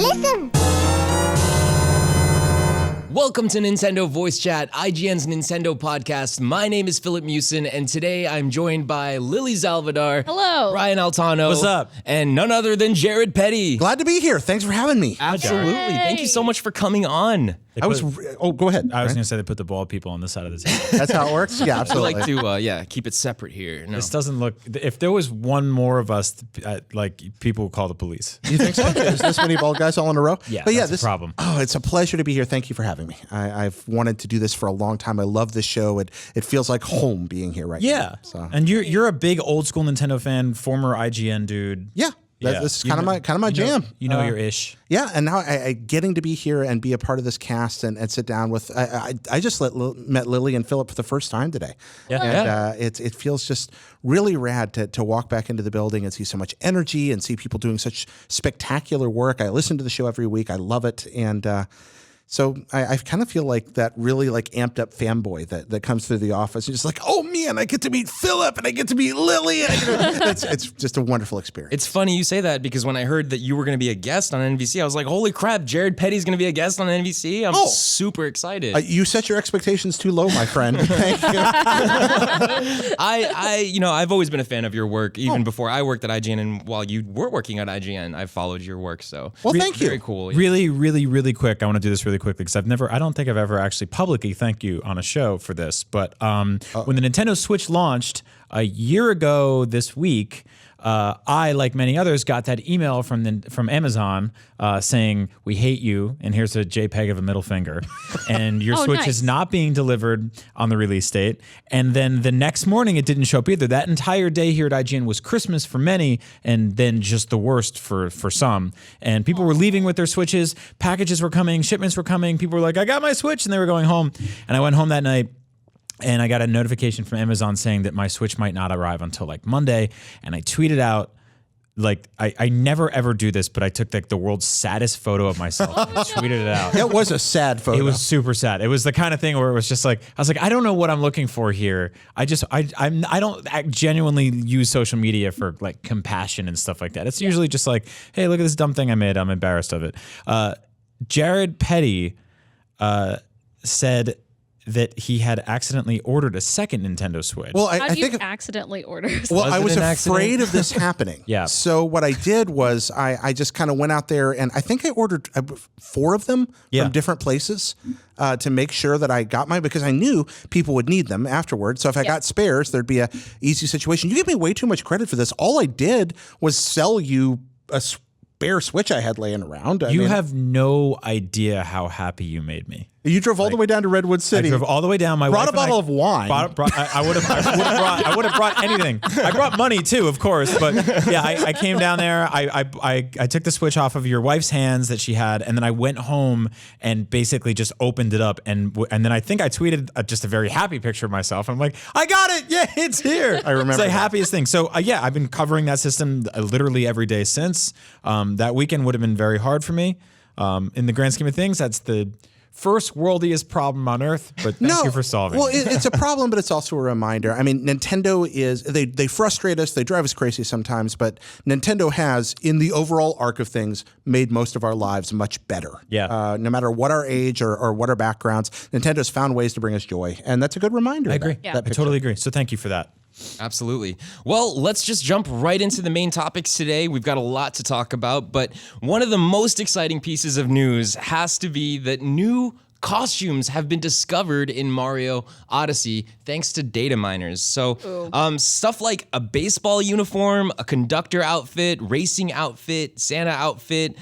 listen. Welcome to Nintendo Voice Chat, IGN's Nintendo podcast. My name is Philip Mewson, and today I'm joined by Lily Zaldivar. Hello. Ryan Altano. What's up? And none other than Jared Petty. Glad to be here. Thanks for having me. Absolutely. Yay. Thank you so much for coming on. Go ahead. I was going to say they put the bald people on this side of the table. That's how it works? Yeah, I absolutely. like to, keep it separate here. No. This doesn't look. If there was one more of us, like people would call the police. You think so? Is this many bald guys all in a row? Yeah, but that's a problem. Oh, it's a pleasure to be here. Thank you for having me. I've wanted to do this for a long time. I love this show. It feels like home being here right now. Yeah. So. And you're a big old school Nintendo fan, former IGN dude. Yeah. This is kind of my jam. You know your ish. Yeah, and now I getting to be here and be a part of this cast and sit down with. I just met Lily and Philip for the first time today. Yeah, and it feels just really rad to walk back into the building and see so much energy and see people doing such spectacular work. I listen to the show every week. I love it, and so I kind of feel like that really like amped up fanboy that comes through the office and just like, oh man, I get to meet Philip and I get to meet Lily. And it's just a wonderful experience. It's funny you say that because when I heard that you were going to be a guest on NVC, I was like, holy crap, Jared Petty's going to be a guest on NVC. I'm super excited. You set your expectations too low, my friend. Thank you. I've always been a fan of your work, even before I worked at IGN, and while you were working at IGN, I followed your work. So, thank you. Very cool. Really, really, really quick. I want to do this really quickly because I don't think I've ever actually publicly thanked you on a show for this. But when the Nintendo Switch launched a year ago this week, I, like many others, got that email from Amazon saying, we hate you, and here's a JPEG of a middle finger. And your Switch is not being delivered on the release date. And then the next morning, it didn't show up either. That entire day here at IGN was Christmas for many, and then just the worst for some. And people were leaving with their Switches. Packages were coming. Shipments were coming. People were like, I got my Switch, and they were going home. And I went home that night, and I got a notification from Amazon saying that my Switch might not arrive until like Monday. And I tweeted out, like, I never ever do this, but I took like the world's saddest photo of myself and tweeted it out. It was a sad photo. It was super sad. It was the kind of thing where it was just like, I was like, I don't know what I'm looking for here. I don't genuinely use social media for like compassion and stuff like that. It's usually just like, hey, look at this dumb thing I made. I'm embarrassed of it. Jared Petty said that he had accidentally ordered a second Nintendo Switch. Well, I I think accidentally ordered. Well, I was an afraid of this happening. Yeah. So what I did was I just kind of went out there and I think I ordered 4 of them from different places to make sure that I got mine because I knew people would need them afterwards. So if I got spares, there'd be a easy situation. You give me way too much credit for this. All I did was sell you a spare Switch I had laying around. I mean, have no idea how happy you made me. You drove all the way down to Redwood City. I drove all the way down. My brought wife a bottle of wine. I would have brought anything. I brought money too, of course. But yeah, I came down there. I took the Switch off of your wife's hands that she had, and then I went home and basically just opened it up. And then I think I tweeted just a very happy picture of myself. I'm like, I got it. Yeah, it's here. I remember it's the that. happiest thing. So yeah, I've been covering that system literally every day since. That weekend would have been very hard for me. In the grand scheme of things, that's the first worldiest problem on Earth, but thank you for solving. Well, it's a problem, but it's also a reminder. I mean, Nintendo they frustrate us, they drive us crazy sometimes, but Nintendo has, in the overall arc of things, made most of our lives much better. Yeah. No matter what our age or what our backgrounds, Nintendo's found ways to bring us joy, and that's a good reminder. I agree. Yeah. I totally agree. So thank you for that. Absolutely. Well, let's just jump right into the main topics today. We've got a lot to talk about, but one of the most exciting pieces of news has to be that new costumes have been discovered in Mario Odyssey thanks to data miners. So stuff like a baseball uniform, a conductor outfit, racing outfit, Santa outfit.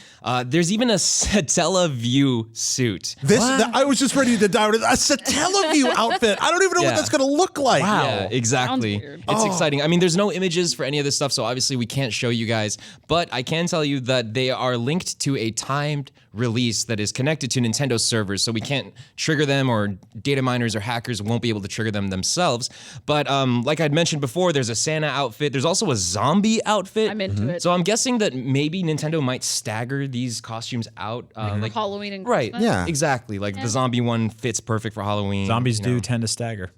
There's even a Satellaview suit. I was just ready to dive into a Satellaview outfit. I don't even know what that's going to look like. Wow. Yeah, exactly. Sounds weird. It's exciting. I mean, there's no images for any of this stuff, so obviously we can't show you guys, but I can tell you that they are linked to a timed release that is connected to Nintendo servers, so we can't trigger them, or data miners or hackers won't be able to trigger them themselves. But like I'd mentioned before, there's a Santa outfit. There's also a zombie outfit. I'm into it. So I'm guessing that maybe Nintendo might stagger these costumes out. Like Halloween and right. Christmas. Yeah. Exactly. Like the zombie one fits perfect for Halloween. Zombies you know. do tend to stagger.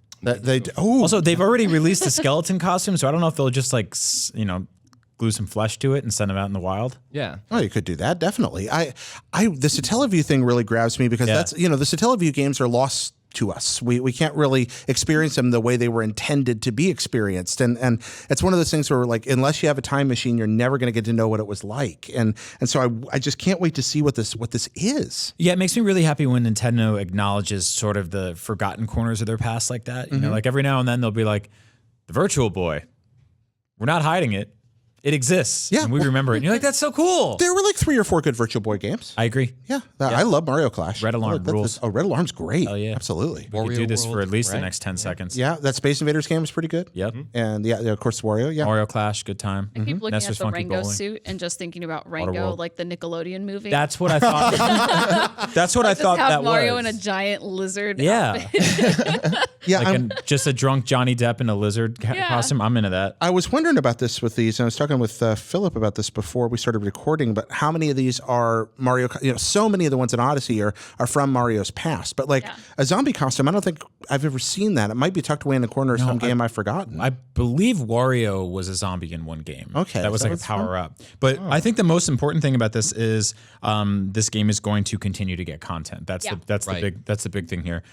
Also, Also, they've already released the skeleton costume, so I don't know if they'll just glue some flesh to it and send them out in the wild. Yeah. Oh, you could do that, definitely. The Satellaview thing really grabs me because that's, the Satellaview games are lost to us. We can't really experience them the way they were intended to be experienced. And it's one of those things where like, unless you have a time machine, you're never going to get to know what it was like. And so I just can't wait to see what this is. Yeah, it makes me really happy when Nintendo acknowledges sort of the forgotten corners of their past like that. You know, like every now and then they'll be like, the Virtual Boy, we're not hiding it. It exists. Yeah. And we remember it. And you're like, that's so cool. There were like 3 or 4 good Virtual Boy games. I agree. Yeah. I love Mario Clash. Red Alarm rules. Red Alarm's great. Oh, yeah. Absolutely. We could do this World, for at least the right? next 10 seconds. Yeah, that Space Invaders game is pretty good. Yep. And of course, Wario. Yeah. Mario Clash, good time. I keep looking Nestor's at the Funky Rango Bowling. suit and just thinking about Rango, Waterworld. like the Nickelodeon movie. That's what I thought. That's what I just thought have that Mario was. in a giant lizard. Yeah. Yeah. Like just a drunk Johnny Depp in a lizard Yeah. costume. I'm into that. I was wondering about this with these, and I was talking with Philip about this before we started recording, but how many of these are Mario, so many of the ones in Odyssey are from Mario's past, but like a zombie costume, I don't think I've ever seen that. It might be tucked away in a corner of some game I've forgotten. I believe Wario was a zombie in one game. Okay, that was so like a it's fun. power up. But I think the most important thing about this is this game is going to continue to get content. That's the big thing here.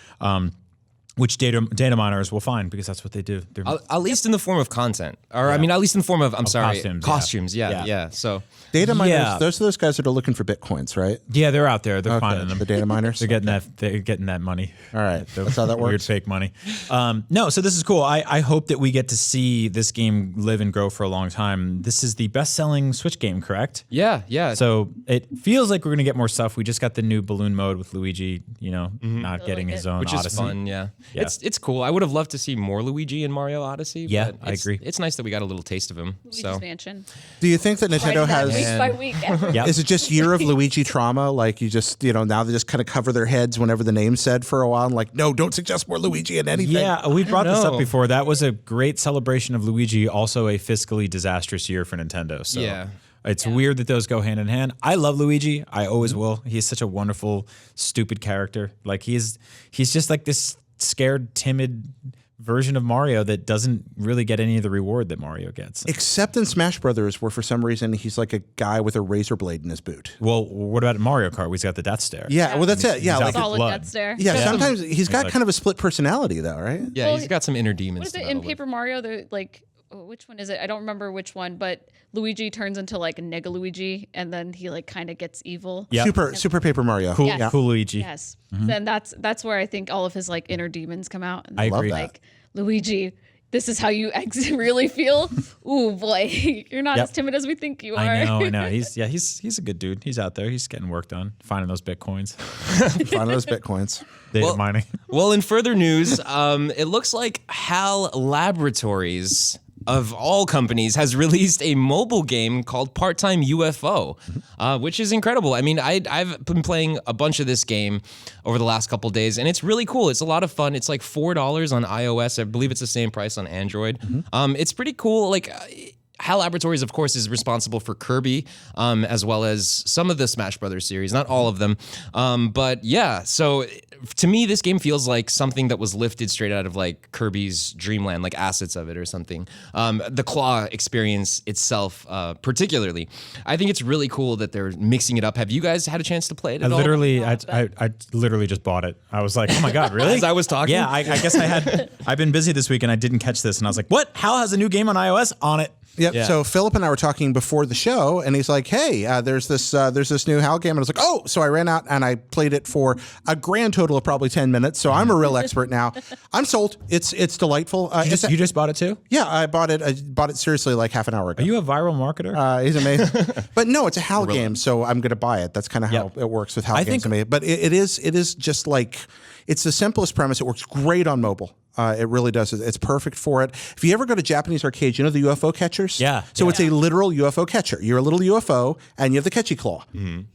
Which data miners will find because that's what they do. They're At least in the form of content, or I mean, at least in the form of costumes. Yeah. Yeah. So Data miners, Yeah. those are those guys that are looking for Bitcoins, right? yeah, they're out there. They're finding them. The data miners. They're getting that. They're getting that money. All right. That's how that Weird works. fake money. No, so this is cool. I hope that we get to see this game live and grow for a long time. This is the best-selling Switch game, correct? yeah. So it feels like we're going to get more stuff. We just got the new balloon mode with Luigi, not getting his own which Odyssey. is fun. Yeah. It's cool. I would have loved to see more Luigi in Mario Odyssey. Yeah, but I agree. It's nice that we got a little taste of him. Luigi's So Mansion. Do you think that Nintendo has... week by week. Yep. Is it just year of Luigi trauma? Like you just, now they just kind of cover their heads whenever the name's said for a while. And like, no, don't suggest more Luigi in anything. Yeah, we brought this up know. before. That was a great celebration of Luigi, also a fiscally disastrous year for Nintendo. So Yeah. it's weird that those go hand in hand. I love Luigi. I always will. He's such a wonderful, stupid character. Like he's just like this scared, timid version of Mario that doesn't really get any of the reward that Mario gets. Except in Smash Brothers, where for some reason he's like a guy with a razor blade in his boot. Well, what about Mario Kart? He's got the Death Stare. Yeah, well, that's it. Yeah, He's like out Solid blood. Death Stare. yeah. Sometimes he's got like- kind of a split personality, though, right? yeah, Well, he's got some inner demons. What is to it in battle with. Paper Mario? They're like, which one is it? I don't remember which one, but Luigi turns into like Nega Luigi, and then he like kind of gets evil. Yeah. Super Paper Mario. Cool, Yes. cool Luigi. Yes. Then that's where I think all of his like inner demons come out. And I love agree. that. like Luigi, this is how you really feel. Ooh boy, you're not Yep. as timid as we think you are. I know. He's a good dude. He's out there. He's getting work done, finding those bitcoins, Find those Bitcoins. data mining. Well, in further news, it looks like HAL Laboratories, of all companies, has released a mobile game called Part-Time UFO, which is incredible. I mean, I've been playing a bunch of this game over the last couple days, and it's really cool. It's a lot of fun. It's like $4 on iOS. I believe it's the same price on Android. It's pretty cool. Like, HAL Laboratories, of course, is responsible for Kirby, as well as some of the Smash Brothers series, not all of them. But yeah, so to me, this game feels like something that was lifted straight out of like Kirby's Dreamland, like assets of it or something. The claw experience itself, particularly. I think it's really cool that they're mixing it up. Have you guys had a chance to play it at all? I literally just bought it. I was like, oh my God, really? As I was talking? Yeah, I guess I've been busy this week and I didn't catch this. And I was like, what? HAL has a new game on iOS? On it. Yep. Yeah. So Philip and I were talking before the show, and he's like, "Hey, there's this new HAL game," and I was like, "Oh!" So I ran out and I played it for a grand total of probably 10 minutes. So I'm a real expert now. I'm sold. It's delightful. You just bought it too? Yeah, I bought it seriously like half an hour ago. Are you a viral marketer? He's amazing. But no, it's a HAL game, so I'm going to buy it. That's kind of how it works with HAL games to me. But it is just like, it's the simplest premise. It works great on mobile. It really does. It's perfect for it. If you ever go to Japanese arcades, you know the UFO catchers? Yeah. So it's a literal UFO catcher. You're a little UFO, and you have the catchy claw.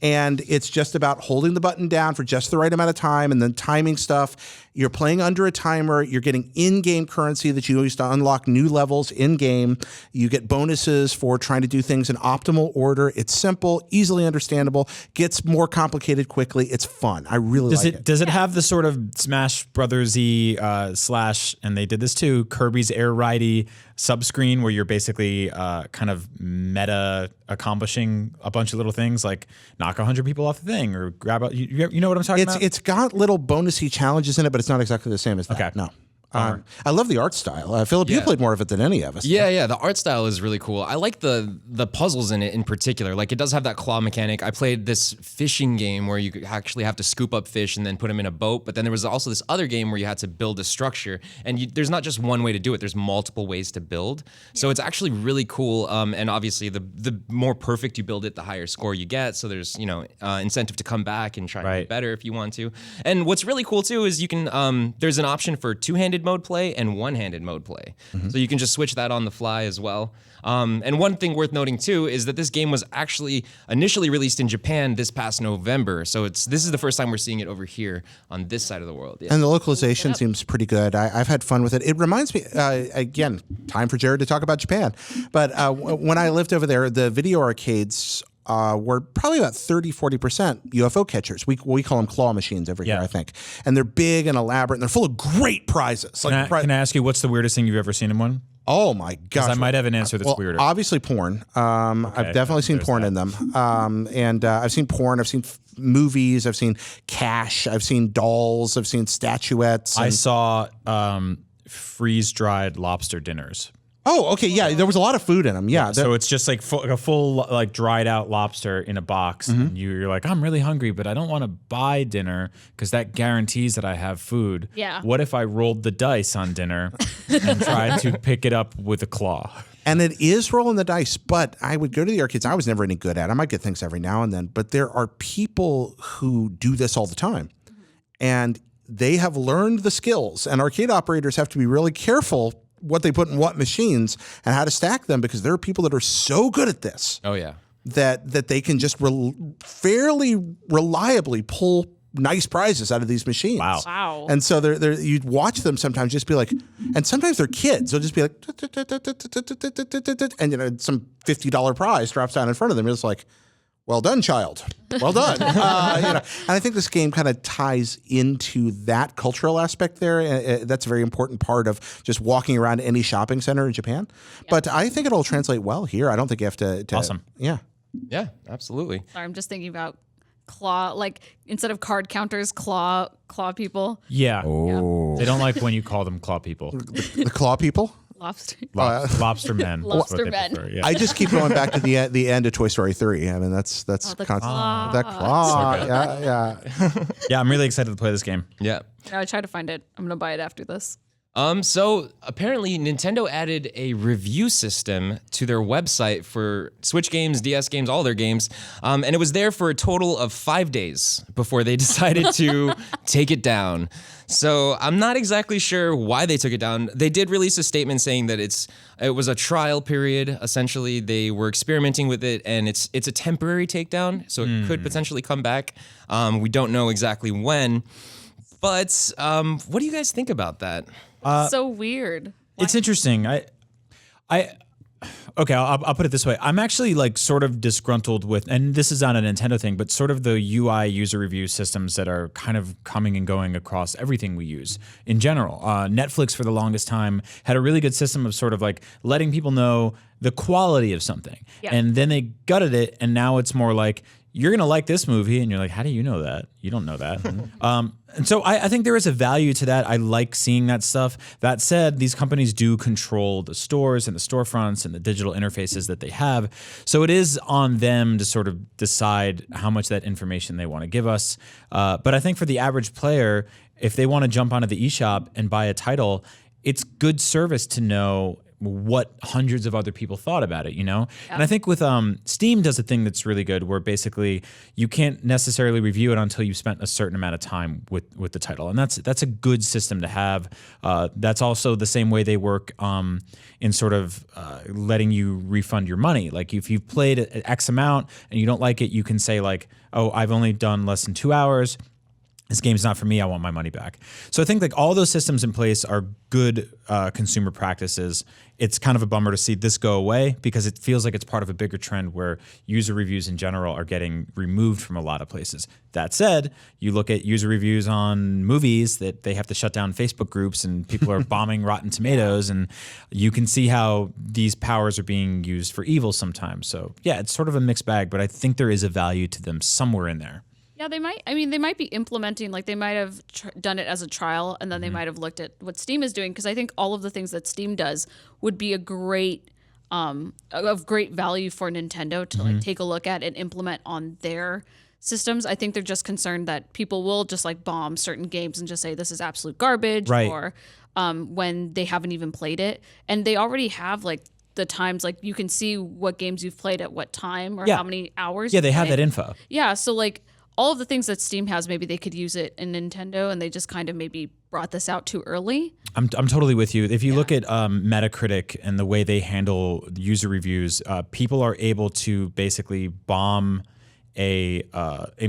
And it's just about holding the button down for just the right amount of time and then timing stuff. You're playing under a timer. You're getting in-game currency that you use to unlock new levels in-game. You get bonuses for trying to do things in optimal order. It's simple, easily understandable, gets more complicated quickly. It's fun. I really like it. Does it have the sort of Smash Brothers-y / Flash, and they did this too, Kirby's Air Ridey subscreen where you're basically kind of meta accomplishing a bunch of little things like knock 100 people off the thing or grab out. You know what I'm talking about? It's got little bonusy challenges in it, but it's not exactly the same as that. Okay. No. I love the art style. Philip, you played more of it than any of us. Yeah. The art style is really cool. I like the puzzles in it in particular. Like, it does have that claw mechanic. I played this fishing game where you actually have to scoop up fish and then put them in a boat. But then there was also this other game where you had to build a structure. And there's not just one way to do it. There's multiple ways to build. So it's actually really cool. And obviously, the more perfect you build it, the higher score you get. So there's, incentive to come back and try to get better if you want to. And what's really cool, too, is you can there's an option for two-handed mode play and one-handed mode play. So you can just switch that on the fly as well. And one thing worth noting too is that this game was actually initially released in Japan this past November. So this is the first time we're seeing it over here on this side of the world. Yeah. And the localization seems pretty good. I've had fun with it. It reminds me, again, time for Jared to talk about Japan. But when I lived over there, the video arcades were probably about 30-40% UFO catchers. We call them claw machines over here, I think. And they're big and elaborate, and they're full of great prizes. Can I ask you, what's the weirdest thing you've ever seen in one? Oh my gosh! I might have an answer that's weirder. Obviously, porn. I've definitely seen porn in them. And I've seen porn. I've seen movies. I've seen cash. I've seen dolls. I've seen statuettes. I saw freeze-dried lobster dinners. Oh, okay, yeah. There was a lot of food in them. Yeah. So it's just like a full like dried out lobster in a box, and you're like, I'm really hungry, but I don't want to buy dinner because that guarantees that I have food. Yeah. What if I rolled the dice on dinner and tried to pick it up with a claw? And it is rolling the dice, but I would go to the arcades. I was never any good at it. I might get things every now and then, but there are people who do this all the time, and they have learned the skills. And arcade operators have to be really careful what they put in what machines and how to stack them, because there are people that are so good at this. Oh, yeah. That they can just fairly reliably pull nice prizes out of these machines. Wow. And so you'd watch them sometimes just be like, and sometimes they're kids. They'll just be like, and some $50 prize drops down in front of them. It's like, well done, child. Well done. And I think this game kind of ties into that cultural aspect there. That's a very important part of just walking around any shopping center in Japan. Yeah. But I think it'll translate well here. I don't think you have to awesome. Yeah. Yeah, absolutely. Sorry, I'm just thinking about claw, like instead of card counters, claw people. Yeah. Oh. They don't like when you call them claw people. The claw people? Lobster. Lobster men. Lobster men. Yeah. I just keep going back to the end of Toy Story 3. I mean, that's the claw. That claw. Yeah. Yeah, I'm really excited to play this game. Yeah. I try to find it. I'm gonna buy it after this. So apparently Nintendo added a review system to their website for Switch games, DS games, all their games. And it was there for a total of 5 days before they decided to take it down. So I'm not exactly sure why they took it down. They did release a statement saying that it was a trial period. Essentially, they were experimenting with it, and it's a temporary takedown, so it could potentially come back. We don't know exactly when. But what do you guys think about that? So weird. It's interesting. Okay, I'll put it this way. I'm actually like sort of disgruntled with, and this is not a Nintendo thing, but sort of the UI user review systems that are kind of coming and going across everything we use in general. Netflix for the longest time had a really good system of sort of like letting people know the quality of something. Yeah. And then they gutted it, and now it's more like, you're going to like this movie. And you're like, how do you know that? You don't know that. And so I think there is a value to that. I like seeing that stuff. That said, these companies do control the stores and the storefronts and the digital interfaces that they have. So it is on them to sort of decide how much that information they want to give us. But I think for the average player, if they want to jump onto the eShop and buy a title, it's good service to know what hundreds of other people thought about it, Yeah. And I think with Steam does a thing that's really good where basically you can't necessarily review it until you've spent a certain amount of time with the title. And that's a good system to have. That's also the same way they work in sort of letting you refund your money. Like if you've played X amount and you don't like it, you can say like, oh, I've only done less than 2 hours. this game's not for me, I want my money back. So I think like all those systems in place are good consumer practices. It's kind of a bummer to see this go away because it feels like it's part of a bigger trend where user reviews in general are getting removed from a lot of places. That said, you look at user reviews on movies that they have to shut down Facebook groups and people are bombing Rotten Tomatoes, and you can see how these powers are being used for evil sometimes. So yeah, it's sort of a mixed bag, but I think there is a value to them somewhere in there. Yeah, they might. I mean, they might be implementing, like they might have done it as a trial, and then they might have looked at what Steam is doing, because I think all of the things that Steam does would be a great, of great value for Nintendo to like take a look at and implement on their systems. I think they're just concerned that people will just like bomb certain games and just say this is absolute garbage, Right. or when they haven't even played it, and they already have like the times, like you can see what games you've played at what time or Yeah. how many hours. Yeah, you've they have played. that info. Yeah, so like all of the things that Steam has, maybe they could use it in Nintendo, and they just kind of maybe brought this out too early. I'm totally with you. If you look at Metacritic and the way they handle user reviews, people are able to basically bomb a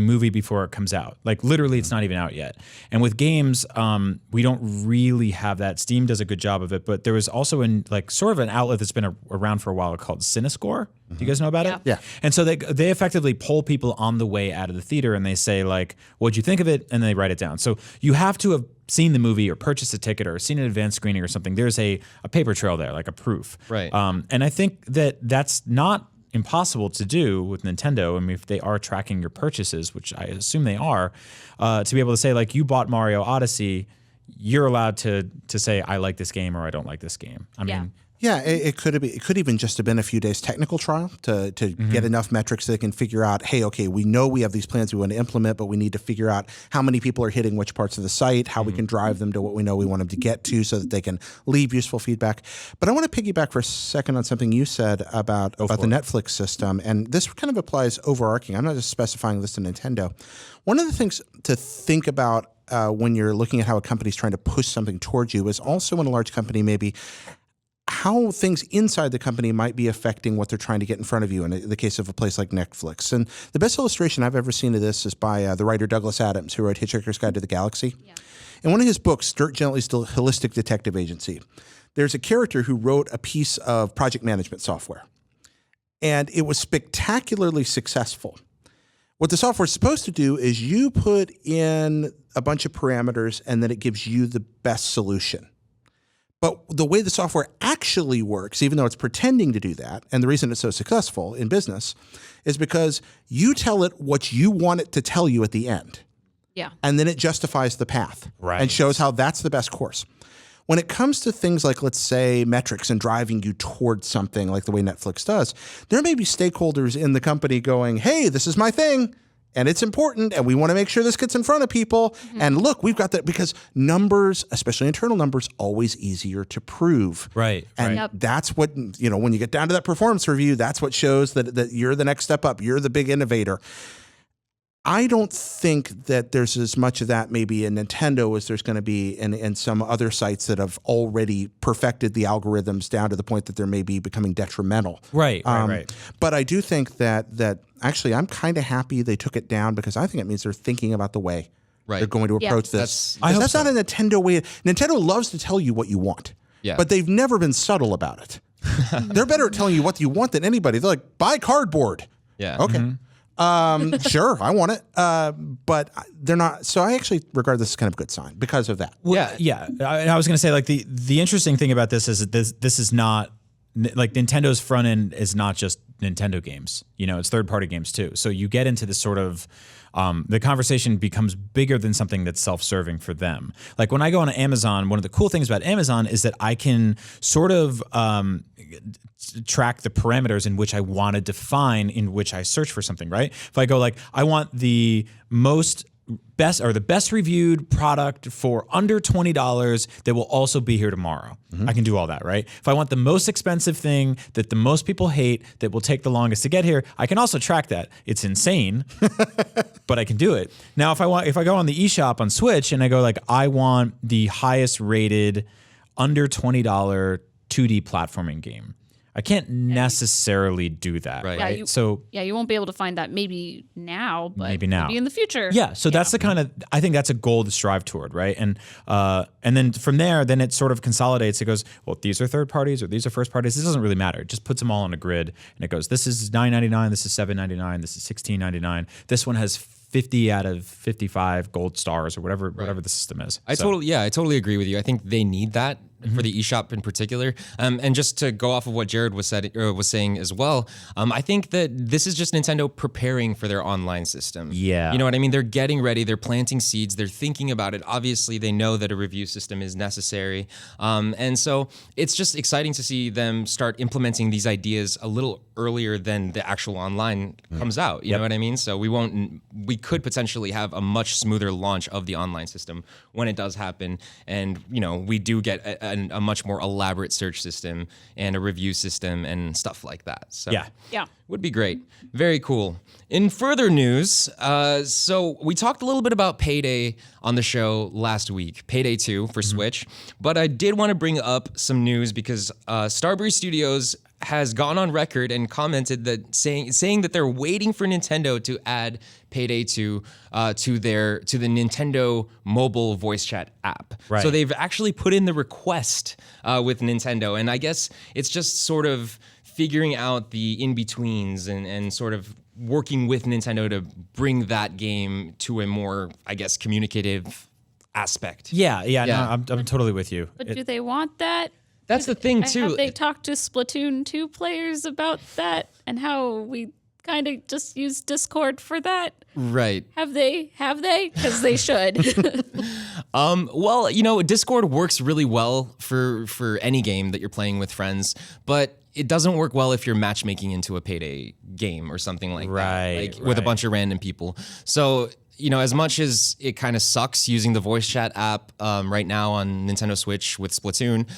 movie before it comes out. Like literally, it's not even out yet. And with games, we don't really have that. Steam does a good job of it, but there was also sort of an outlet that's been around for a while called Cinescore. Do you guys know about it? Yeah. And so they effectively poll people on the way out of the theater, and they say like, "What'd you think of it?" And they write it down. So you have to have seen the movie or purchased a ticket or seen an advanced screening or something. There's a paper trail there, like a proof. Right. And I think that's not impossible to do with Nintendo. I mean, if they are tracking your purchases, which I assume they are, to be able to say like, you bought Mario Odyssey, you're allowed to say I like this game or I don't like this game. I mean, Yeah, it could even just have been a few days technical trial to get enough metrics so they can figure out, hey, okay, we know we have these plans we want to implement, but we need to figure out how many people are hitting which parts of the site, how we can drive them to what we know we want them to get to so that they can leave useful feedback. But I want to piggyback for a second on something you said about the Netflix system, and this kind of applies overarching. I'm not just specifying this to Nintendo. One of the things to think about when you're looking at how a company's trying to push something towards you is also in a large company maybe how things inside the company might be affecting what they're trying to get in front of you in the case of a place like Netflix. And the best illustration I've ever seen of this is by the writer Douglas Adams, who wrote Hitchhiker's Guide to the Galaxy. Yeah. In one of his books, Dirk Gently's Holistic Detective Agency, there's a character who wrote a piece of project management software. And it was spectacularly successful. What the software is supposed to do is you put in a bunch of parameters and then it gives you the best solution. But the way the software actually works, even though it's pretending to do that, and the reason it's so successful in business is because you tell it what you want it to tell you at the end. Yeah. And then it justifies the path and shows how that's the best course. When it comes to things like, let's say, metrics and driving you towards something like the way Netflix does, there may be stakeholders in the company going, hey, this is my thing. And it's important, and we want to make sure this gets in front of people. And look, we've got that because numbers, especially internal numbers, always easier to prove. Right. And that's what, when you get down to that performance review, that's what shows that you're the next step up. You're the big innovator. I don't think that there's as much of that maybe in Nintendo as there's going to be in some other sites that have already perfected the algorithms down to the point that they're maybe becoming detrimental. Right. But I do think that actually I'm kind of happy they took it down because I think it means they're thinking about the way they're going to approach this. That's not a Nintendo way. Nintendo loves to tell you what you want, but they've never been subtle about it. They're better at telling you what you want than anybody. They're like, buy cardboard. Yeah. Okay. Sure, I want it. But they're not. So I actually regard this as kind of a good sign because of that. Well, I was going to say, like, the interesting thing about this is that this is not, like, Nintendo's front end is not just Nintendo games. It's third-party games too. So you get into this sort of, the conversation becomes bigger than something that's self-serving for them. Like when I go on Amazon, one of the cool things about Amazon is that I can sort of track the parameters in which I want to define in which I search for something, right? If I go like, I want the best reviewed product for under $20 that will also be here tomorrow. I can do all that, right? If I want the most expensive thing that the most people hate that will take the longest to get here, I can also track that. It's insane, but I can do it. Now, if I go on the eShop on Switch and I go like, I want the highest rated under $20 2D platforming game, I can't necessarily do that. Right. Right. Yeah, you won't be able to find that maybe now, but Maybe now. maybe in the future. Yeah, so that's the kind of, I think that's a goal to strive toward, right? And then from there, then it sort of consolidates. It goes, well, these are third parties or these are first parties. This doesn't really matter. It just puts them all on a grid, and it goes, this is $9.99, this is $7.99, this is $16.99. This one has 50 out of 55 gold stars or whatever the system is. I totally agree with you. I think they need that for the eShop in particular. And just to go off of what Jared was saying as well, I think that this is just Nintendo preparing for their online system. Yeah. You know what I mean? They're getting ready. They're planting seeds. They're thinking about it. Obviously, they know that a review system is necessary. And so it's just exciting to see them start implementing these ideas a little earlier than the actual online comes out. You know what I mean? So we could potentially have a much smoother launch of the online system when it does happen. And, we do get a much more elaborate search system and a review system and stuff like that. So Yeah. would be great. Very cool. In further news, so we talked a little bit about Payday on the show last week, Payday 2 for Switch, but I did want to bring up some news because Starbreeze Studios has gone on record and commented that saying that they're waiting for Nintendo to add Payday 2 to the Nintendo mobile voice chat app. Right. So they've actually put in the request with Nintendo, and I guess it's just sort of figuring out the in-betweens and sort of working with Nintendo to bring that game to a more, I guess, communicative aspect. Yeah. No, I'm totally with you. But do they want that? That's the thing, too. Have they talked to Splatoon 2 players about that and how we kind of just use Discord for that? Right. Have they? Because they should. Well, Discord works really well for any game that you're playing with friends, but it doesn't work well if you're matchmaking into a Payday game or something like that, with a bunch of random people. So, as much as it kind of sucks using the voice chat app right now on Nintendo Switch with Splatoon,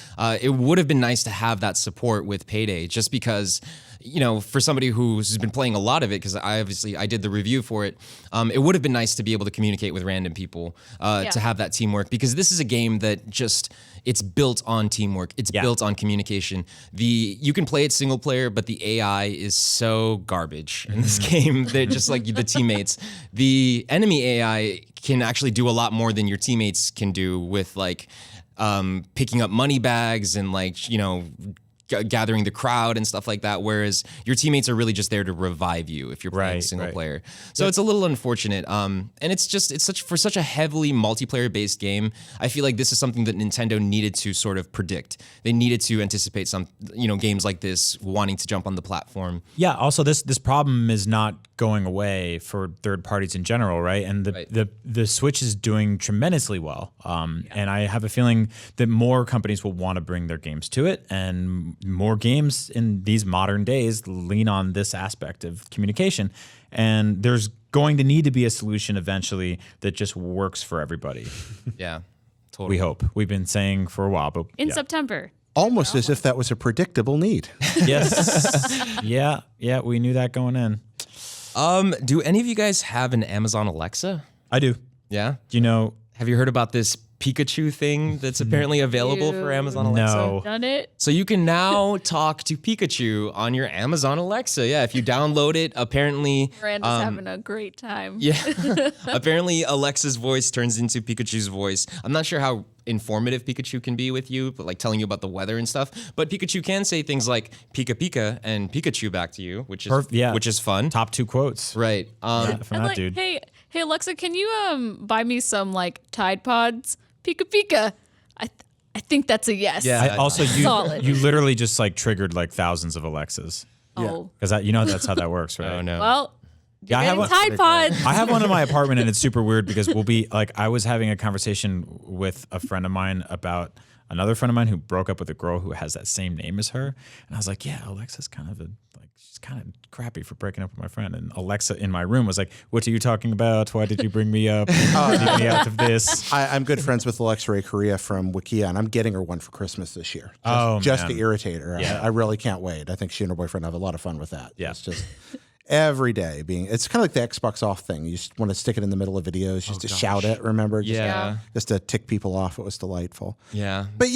it would have been nice to have that support with Payday, just because, for somebody who's been playing a lot of it, because I did the review for it, it would have been nice to be able to communicate with random people, to have that teamwork, because this is a game that it's built on teamwork. It's built on communication. You can play it single player, but the AI is so garbage in this game. They're just like the teammates. The enemy AI can actually do a lot more than your teammates can do with picking up money bags and gathering the crowd and stuff like that, whereas your teammates are really just there to revive you if you're playing single player. So it's a little unfortunate. And it's such a heavily multiplayer based game. I feel like this is something that Nintendo needed to sort of predict. They needed to anticipate some, games like this wanting to jump on the platform. Yeah. Also, this problem is not going away for third parties in general, right? And the Switch is doing tremendously well. And I have a feeling that more companies will want to bring their games to it, and more games in these modern days lean on this aspect of communication. And there's going to need to be a solution eventually that just works for everybody. Yeah, totally. We hope. We've been saying for a while, but In September. Almost as if that was a predictable need. Yes. Yeah, we knew that going in. Do any of you guys have an Amazon Alexa? I do. Yeah? Have you heard about this Pikachu thing that's apparently available for Amazon Alexa? No. Done it? So you can now talk to Pikachu on your Amazon Alexa. Yeah, if you download it, apparently... Miranda's having a great time. Yeah. Apparently Alexa's voice turns into Pikachu's voice. I'm not sure how informative Pikachu can be with you, but telling you about the weather and stuff. But Pikachu can say things like Pika Pika and Pikachu back to you, which is fun. Top 2 quotes. Right. From that dude. Hey Alexa, can you buy me some Tide Pods? Pika Pika. I think that's a yes. Yeah. Solid. You literally just triggered thousands of Alexas. Oh. Because that's how that works, right? Oh no. Well, Yeah, I have one. Tide Pods. I have one in my apartment, and it's super weird because we'll be I was having a conversation with a friend of mine about another friend of mine who broke up with a girl who has that same name as her, and I was like, yeah, Alexa's kind of she's kind of crappy for breaking up with my friend. And Alexa in my room was like, what are you talking about? Why did you bring me up? Leave me out of this. I'm good friends with Alexa Ray Korea from Wikia, and I'm getting her one for Christmas this year. Just Man. to irritate her. Yeah. I really can't wait. I think she and her boyfriend have a lot of fun with that. Yeah. It's just... every day it's kind of like the Xbox off thing. You just want to stick it in the middle of videos just to shout it, remember? Just to tick people off. It was delightful. Yeah. But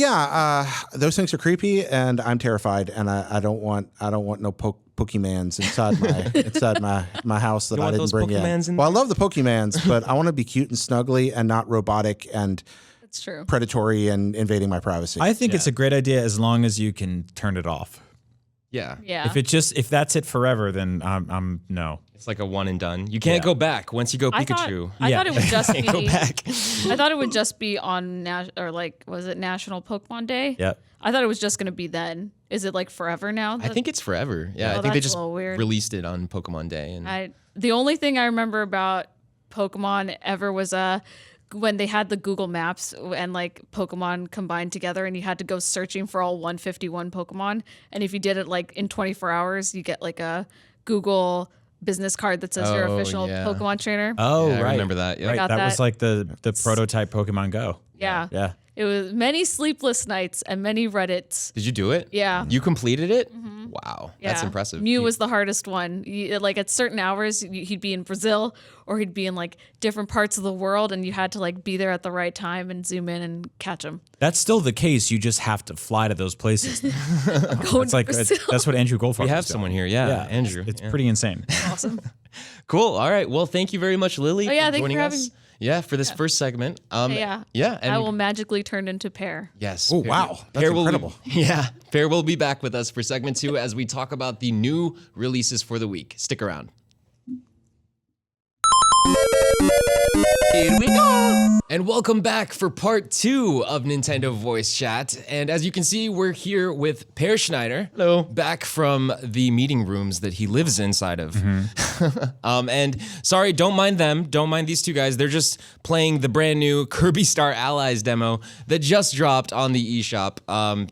those things are creepy and I'm terrified and I don't want no Pokemans inside my house that I didn't bring in. Well, I love the Pokemans, but I want to be cute and snuggly and not robotic and That's true. predatory and invading my privacy. I think it's a great idea as long as you can turn it off. Yeah. Yeah. If that's it forever, then I'm no. It's like a one and done. You can't go back once you go Pikachu. I thought it would just be. Go back. I thought it would just be on was it National Pokemon Day? Yep. I thought it was just going to be then. Is it like forever now? I think it's forever. Yeah, Oh, I think they that's a just little weird. released it on Pokemon Day. And The only thing I remember about Pokemon ever was when they had the Google Maps and like Pokemon combined together, and you had to go searching for all 151 Pokemon. And if you did it like in 24 hours, you get like a Google business card that says you're official Pokemon trainer. Oh, yeah, right. I remember that. Yeah. Right. Got That was that. like the prototype Pokemon Go. Yeah. Yeah. It was many sleepless nights and many Reddits. Did you do it? Yeah. You completed it? Wow. That's Yeah. impressive. Mew was the hardest one. Like at certain hours, he'd be in Brazil or he'd be in like different parts of the world, and you had to like be there at the right time and zoom in and catch him. That's still the case. You just have to fly to those places. Go It's like that's what Andrew Goldfarb. we have someone here. Yeah, Andrew. It's Yeah. pretty insane. awesome. Cool. All right. Well, thank you very much, Lily, Oh, yeah, for thank you joining for us. Yeah, for this first segment. Yeah. Yeah. And I will magically turn into Pear. Yes. Oh, wow. That's incredible. Yeah. Pear will be back with us for segment 2 as we talk about the new releases for the week. Stick around. Here we go. And welcome back for part 2 of Nintendo Voice Chat. And as you can see, we're here with Pear Schneider. Hello. Back from the meeting rooms that he lives inside of. And sorry, don't mind them. Don't mind these two guys. They're just playing the brand new Kirby Star Allies demo that just dropped on the eShop.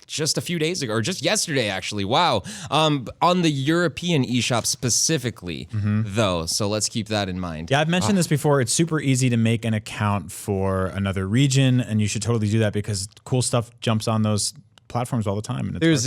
Just a few days ago, or just yesterday, actually. Wow. On the European eShop specifically, though. So let's keep that in mind. Yeah, I've mentioned this before. It's super easy to make an account for another region, and you should totally do that because cool stuff jumps on those platforms all the time. And it's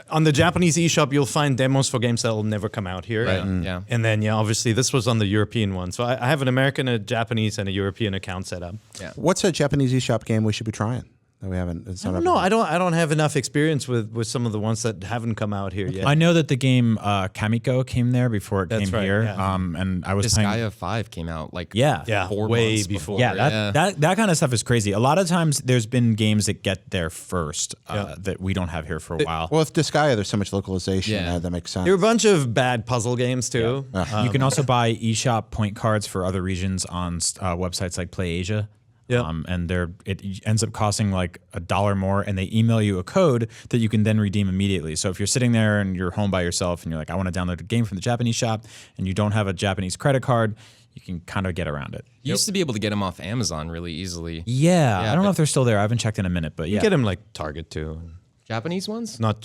On the Japanese eShop, you'll find demos for games that will never come out here. Right. Yeah. And then, obviously, this was on the European one. So I have an American, a Japanese, and a European account set up. Yeah. What's a Japanese eShop game we should be trying that we haven't? I don't know. I don't have enough experience with some of the ones that haven't come out here yet. I know that the game Kamiko came there before it That's came right, here, yeah. and I was playing. Disgaea 5 came out like Yeah, 4 way months before. Yeah, that kind of stuff is crazy. A lot of times there's been games that get there first that we don't have here for a while. Well, with Disgaea, there's so much localization Yeah. that makes sense. There are a bunch of bad puzzle games, too. You can also buy eShop point cards for other regions on websites like PlayAsia. Yeah. And it ends up costing like $1 more, and they email you a code that you can then redeem immediately. So if you're sitting there and you're home by yourself and you're like, I want to download a game from the Japanese shop, and you don't have a Japanese credit card, you can kind of get around it. You used to be able to get them off Amazon really easily. Yeah, Yeah, I don't know but- if they're still there. I haven't checked in a minute, but You yeah. get them like Target, too. Japanese ones? Not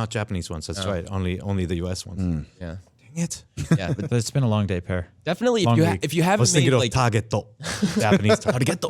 Japanese ones. That's right. Only the US ones. Yeah. Dang it. Yeah. But it's been a long day, Pear. Definitely, Long week. if you I haven't was thinking made of like Target. Japanese Target.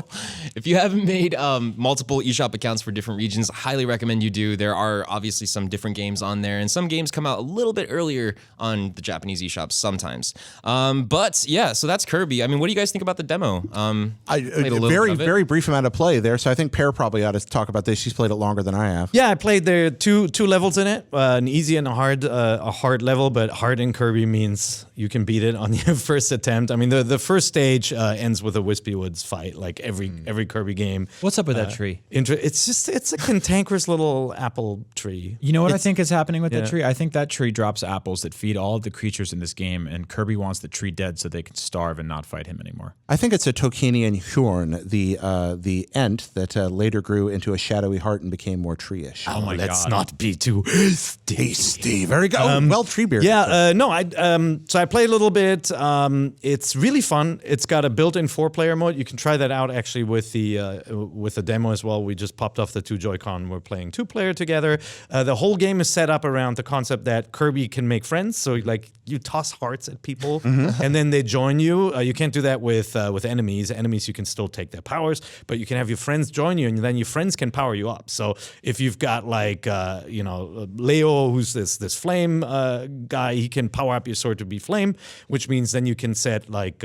if you haven't made multiple eShop accounts for different regions, highly recommend you do. There are obviously some different games on there, and some games come out a little bit earlier on the Japanese eShops sometimes. But yeah, so that's Kirby. I mean, what do you guys think about the demo? A played a little very, bit of it. very brief amount of play there. So I think Pear probably ought to talk about this. She's played it longer than I have. Yeah, I played there two levels in it, an easy and a hard level. But hard in Kirby means you can beat it on your first attempt. I mean, the first stage ends with a Wispy Woods fight, like every Kirby game. What's up with that tree? It's a cantankerous little apple tree. You know what I think is happening with that tree? I think that tree drops apples that feed all of the creatures in this game, and Kirby wants the tree dead so they can starve and not fight him anymore. I think it's a Tokenian Hjorn, the ent that later grew into a shadowy heart and became more tree-ish. Oh my Let's god. not be too Tasty. Very good. Well, tree beer. Yeah, no, so I played a little bit. It's really fun. It's got a built-in 4-player mode. You can try that out actually with the demo as well. We just popped off the 2 Joy-Con. We're playing 2-player together. The whole game is set up around the concept that Kirby can make friends. So like you toss hearts at people, and then they join you. You can't do that with enemies. Enemies, you can still take their powers, but you can have your friends join you, and then your friends can power you up. So if you've got like Leo, who's this flame guy, he can power up your sword to be flame, which means then you can set like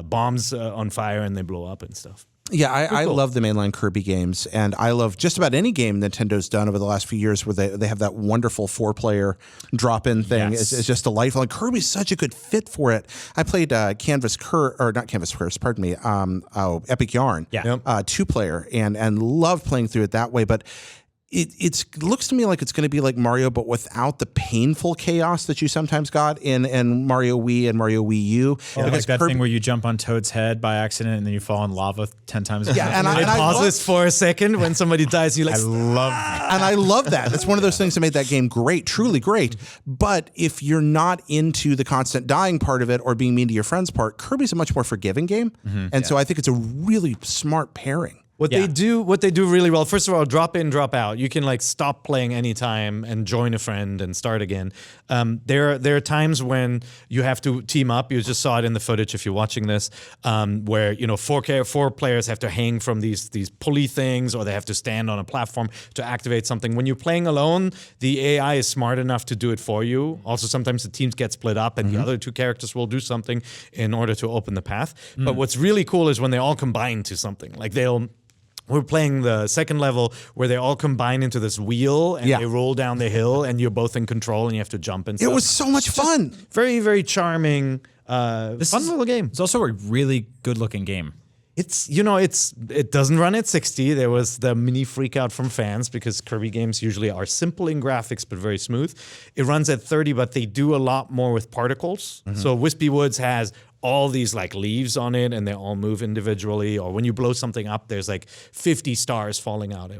bombs on fire and they blow up and stuff. Yeah, I love the mainline Kirby games, and I love just about any game Nintendo's done over the last few years where they have that wonderful 4-player drop-in thing. Yes. It's just delightful, and Kirby's such a good fit for it. I played Epic Yarn, 2-player, and loved playing through it that way, but it looks to me like it's going to be like Mario, but without the painful chaos that you sometimes got in Mario Wii and Mario Wii U. Yeah, like that thing where you jump on Toad's head by accident and then you fall in lava 10 times. Yeah, and I pause this for a second when somebody dies. You like, I love that. And I love that. It's one of those things that made that game great, truly great. But if you're not into the constant dying part of it or being mean to your friends part, Kirby's a much more forgiving game. And so I think it's a really smart pairing. What they do really well, first of all, drop in, drop out. You can like stop playing anytime and join a friend and start again. There are times when you have to team up. You just saw it in the footage if you're watching this, where 4 players have to hang from these pulley things, or they have to stand on a platform to activate something. When you're playing alone, the AI is smart enough to do it for you. Also, sometimes the teams get split up, and the other 2 characters will do something in order to open the path. But what's really cool is when they all combine to something. Like we're playing the second level where they all combine into this wheel and they roll down the hill, and you're both in control and you have to jump and stuff. It was so much fun. Very, very charming, fun little game. It's also a really good-looking game. It doesn't run at 60. There was the mini freak out from fans because Kirby games usually are simple in graphics but very smooth. It runs at 30, but they do a lot more with particles. So Wispy Woods has all these like leaves on it, and they all move individually. Or when you blow something up, there's like 50 stars falling out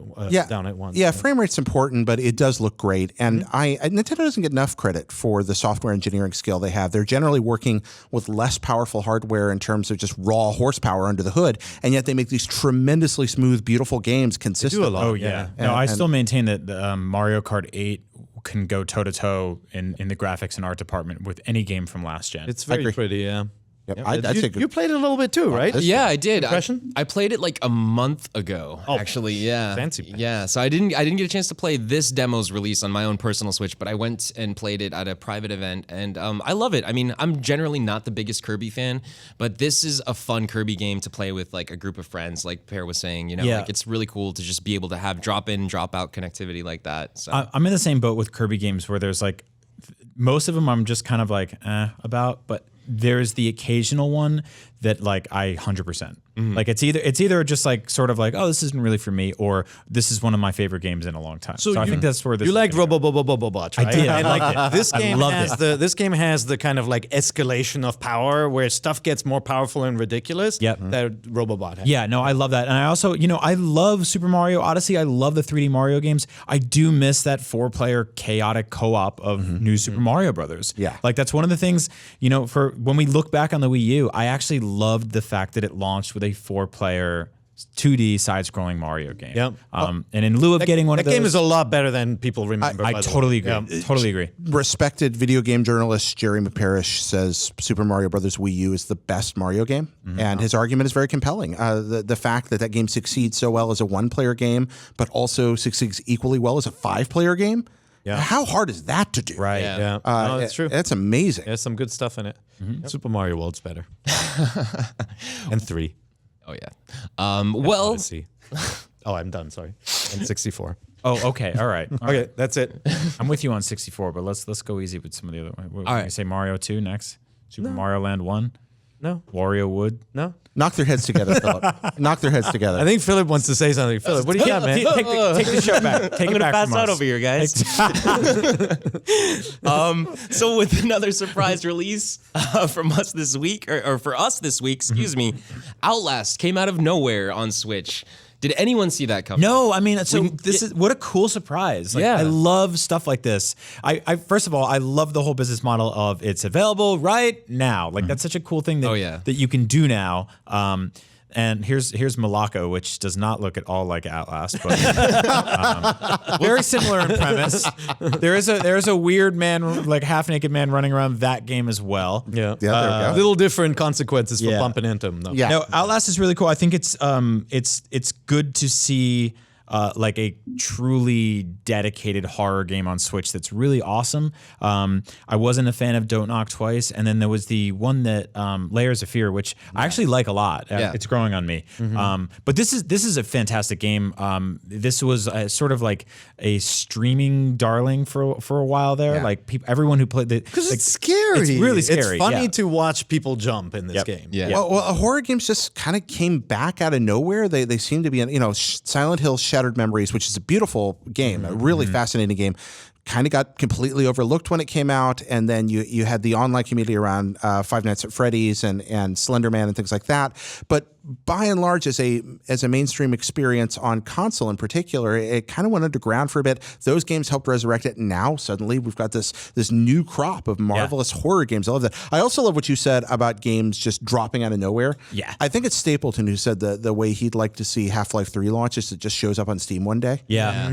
down at once. Yeah, frame rate's important, but it does look great. And Nintendo doesn't get enough credit for the software engineering skill they have. They're generally working with less powerful hardware in terms of just raw horsepower under the hood, and yet they make these tremendously smooth, beautiful games consistently. They do a lot. Oh, yeah. I still maintain that Mario Kart 8 can go toe-to-toe in the graphics and art department with any game from last gen. It's very pretty, yeah. Yep. You played it a little bit too, right? Yeah, I did. Impression? I played it like a month ago, actually. Yeah, fancy pants. Yeah, so I didn't get a chance to play this demo's release on my own personal Switch, but I went and played it at a private event, and I love it. I mean, I'm generally not the biggest Kirby fan, but this is a fun Kirby game to play with like a group of friends, like Per was saying. Like it's really cool to just be able to have drop in, drop out connectivity like that. So I'm in the same boat with Kirby games where there's like most of them I'm just kind of like about, but there's the occasional one that like I 100%. Like it's either just like sort of like, oh, this isn't really for me, or this is one of my favorite games in a long time. So I think that's where this. You liked Robobobobobots, right? I did. I liked it. This game has the kind of like escalation of power where stuff gets more powerful and ridiculous. Yep. That Robobot has. Yeah, no, I love that. And I also, I love Super Mario Odyssey. I love the 3D Mario games. I do miss that 4-player chaotic co-op of New Super Mario Brothers. Yeah. Like that's one of the things, for when we look back on the Wii U, I actually loved the fact that it launched with a 4-player 2D side-scrolling Mario game. Yep. And in lieu of getting one of those, that game is a lot better than people remember. I totally agree. Totally agree. Respected video game journalist Jerry McParish says Super Mario Brothers Wii U is the best Mario game, and his argument is very compelling. The fact that game succeeds so well as a 1-player game, but also succeeds equally well as a 5-player game. Yeah. How hard is that to do? Right. Yeah. No, that's true. That's amazing. There's some good stuff in it. Super Mario World's better. And 3. Oh yeah. Well. Odyssey. Oh, I'm done. Sorry. And 64. Oh, okay. All right. Okay, that's it. I'm with you on 64, but let's go easy with some of the other ones. All right. Say Mario 2 next. Super Mario Land 1. No. Wario Wood. No. Knock their heads together, Philip. Knock their heads together. I think Philip wants to say something. Philip, what do you got, man? Take the show back. Take it back pass from out us. over here, guys. So with another surprise release from us this week, or for us this week, excuse me, Outlast came out of nowhere on Switch. Did anyone see that coming? No, I mean, so this is what a cool surprise. Like, Yeah. I love stuff like this. I first of all, I love the whole business model of it's available right now. Like that's such a cool thing that, that you can do now. And here's Mulaka, which does not look at all like Outlast, but very similar in premise. There is a weird man, like half naked man, running around that game as well. Yeah, there we go. little different consequences for Yeah. bumping into them. Though. Yeah. No, Outlast is really cool. I think it's good to see like a truly dedicated horror game on Switch that's really awesome. I wasn't a fan of Don't Knock Twice, and then there was the one that Layers of Fear, which I actually like a lot. It's growing on me. But this is a fantastic game. This was sort of like a streaming darling for a while there. Yeah. Like everyone who played it, Because like, it's scary. It's really scary. It's funny yeah. to watch people jump in this game. Yeah. Well, horror games just kind of came back out of nowhere. They seem to be, Silent Hill Shattered Memories, which is a beautiful game, a really fascinating game, kind of got completely overlooked when it came out. And then you had the online community around Five Nights at Freddy's and Slender Man and things like that. But by and large, as a mainstream experience on console in particular, it kind of went underground for a bit. Those games helped resurrect it. Now suddenly we've got this new crop of marvelous horror games. I love that. I also love what you said about games just dropping out of nowhere. Yeah. I think it's Stapleton who said the way he'd like to see Half-Life 3 launch is it just shows up on Steam one day. Yeah.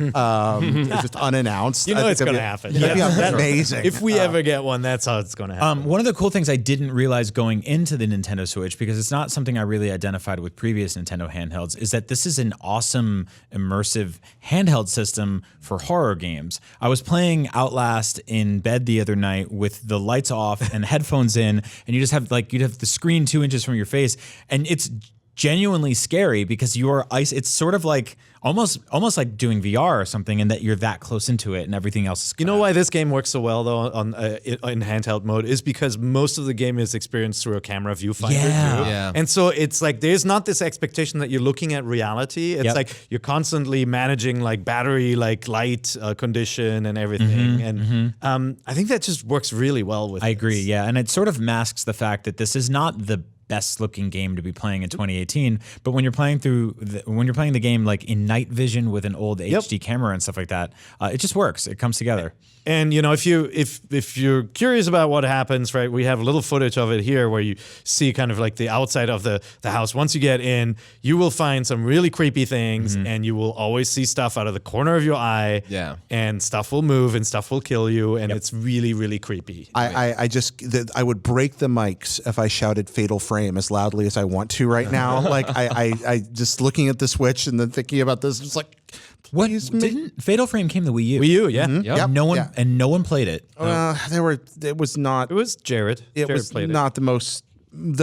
It's just unannounced. You know I it's think going to that'd happen. be amazing. If we ever get one, that's how it's going to happen. One of the cool things I didn't realize going into the Nintendo Switch, because it's not something I really identified with previous Nintendo handhelds, is that this is an awesome immersive handheld system for horror games. I was playing Outlast in bed the other night with the lights off and headphones in, and you just have you'd have the screen 2 inches from your face, and it's genuinely scary because you're it's sort of like almost like doing VR or something, and that you're that close into it and everything else is You know why this game works so well though on in handheld mode is because most of the game is experienced through a camera viewfinder. Yeah. too. Yeah. And so it's like there's not this expectation that you're looking at reality. It's like you're constantly managing like battery, like light condition and everything. And I think that just works really well with. I agree, yeah, and it sort of masks the fact that this is not the best looking game to be playing in 2018, but when you're playing the game like in night vision with an old HD camera and stuff like that, it just works. It comes together. And if you're curious about what happens, right? We have a little footage of it here where you see kind of like the outside of the house. Once you get in, you will find some really creepy things, and you will always see stuff out of the corner of your eye. Yeah. And stuff will move and stuff will kill you, and it's really, really creepy. I would break the mics if I shouted Fatal Frame as loudly as I want to right now. Like I just looking at the Switch and then thinking about this, it's like, please Didn't Fatal Frame came to Wii U? Wii U, yeah. Yep. No one played it. it was not. It was Jared. It Jared was played not the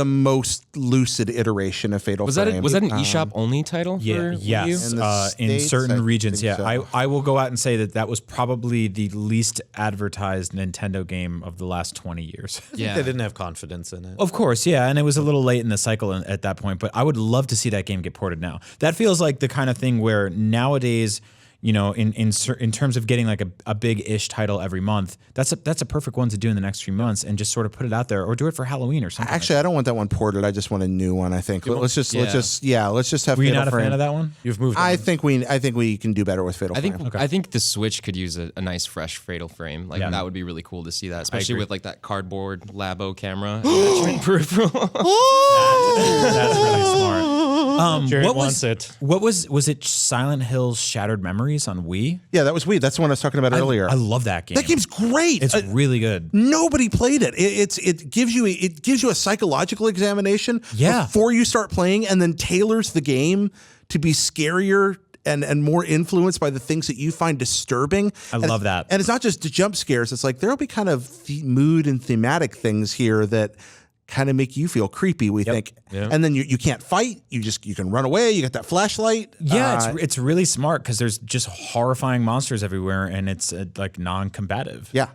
most lucid iteration of Fatal Frame. Was that an eShop only title? Yeah, for yes, Wii U? In the in States, certain I regions. think Yeah, so. I will go out and say that was probably the least advertised Nintendo game of the last 20 years. Yeah. They didn't have confidence in it. Of course, yeah, and it was a little late in the cycle at that point, but I would love to see that game get ported now. That feels like the kind of thing where nowadays, in terms of getting like a big-ish title every month, that's a perfect one to do in the next few months and just sort of put it out there, or do it for Halloween or something. Actually, I don't want that one ported. I just want a new one. I think let's just have. Were you Fatal not a Frame. fan of that one? You've moved I on. think we can do better with Fatal Frame. I think the Switch could use a nice fresh Fatal Frame. Like that would be really cool to see that, especially with like that cardboard Labo camera. Peripheral. That's really smart. Jared wants it. What was it? Silent Hill's Shattered Memories on Wii? Yeah, that was Wii. That's the one I was talking about earlier. I love that game. That game's great. It's really good. Nobody played it. It gives you a psychological examination before you start playing, and then tailors the game to be scarier and more influenced by the things that you find disturbing. I love that. And it's not just the jump scares. It's like there'll be kind of mood and thematic things here that kind of make you feel creepy, we think. Yeah. And then you can't fight. You can run away. You got that flashlight. Yeah, it's really smart because there's just horrifying monsters everywhere, and it's like non-combative. Yeah.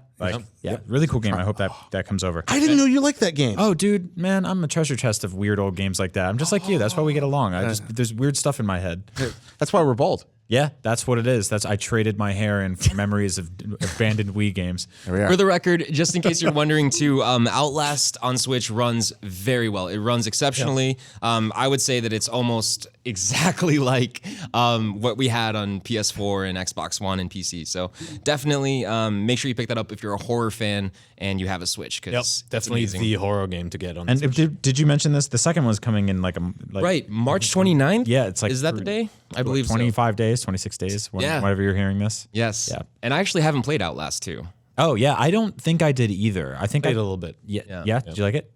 Really cool game. I hope that comes over. I didn't know you liked that game. Oh, dude, man, I'm a treasure chest of weird old games like that. I'm just like you. That's why we get along. There's weird stuff in my head. That's why we're bold. Yeah, that's what it is. I traded my hair in for memories of abandoned Wii games. There we are. For the record, just in case you're wondering too, Outlast on Switch runs very well. It runs exceptionally. I would say that it's almost exactly like what we had on PS4 and Xbox One and PC. So definitely make sure you pick that up if you're a horror fan and you have a Switch. Because definitely the horror game to get on. And the Switch. did you mention this? The second one's coming in like right, March 29th? Yeah, it's like is that the day? I believe 25 days, 26 days, whenever you're hearing this. Yes. Yeah. And I actually haven't played Outlast 2. Oh yeah, I don't think I did either. I think Played a little bit. Yeah. Did you like it?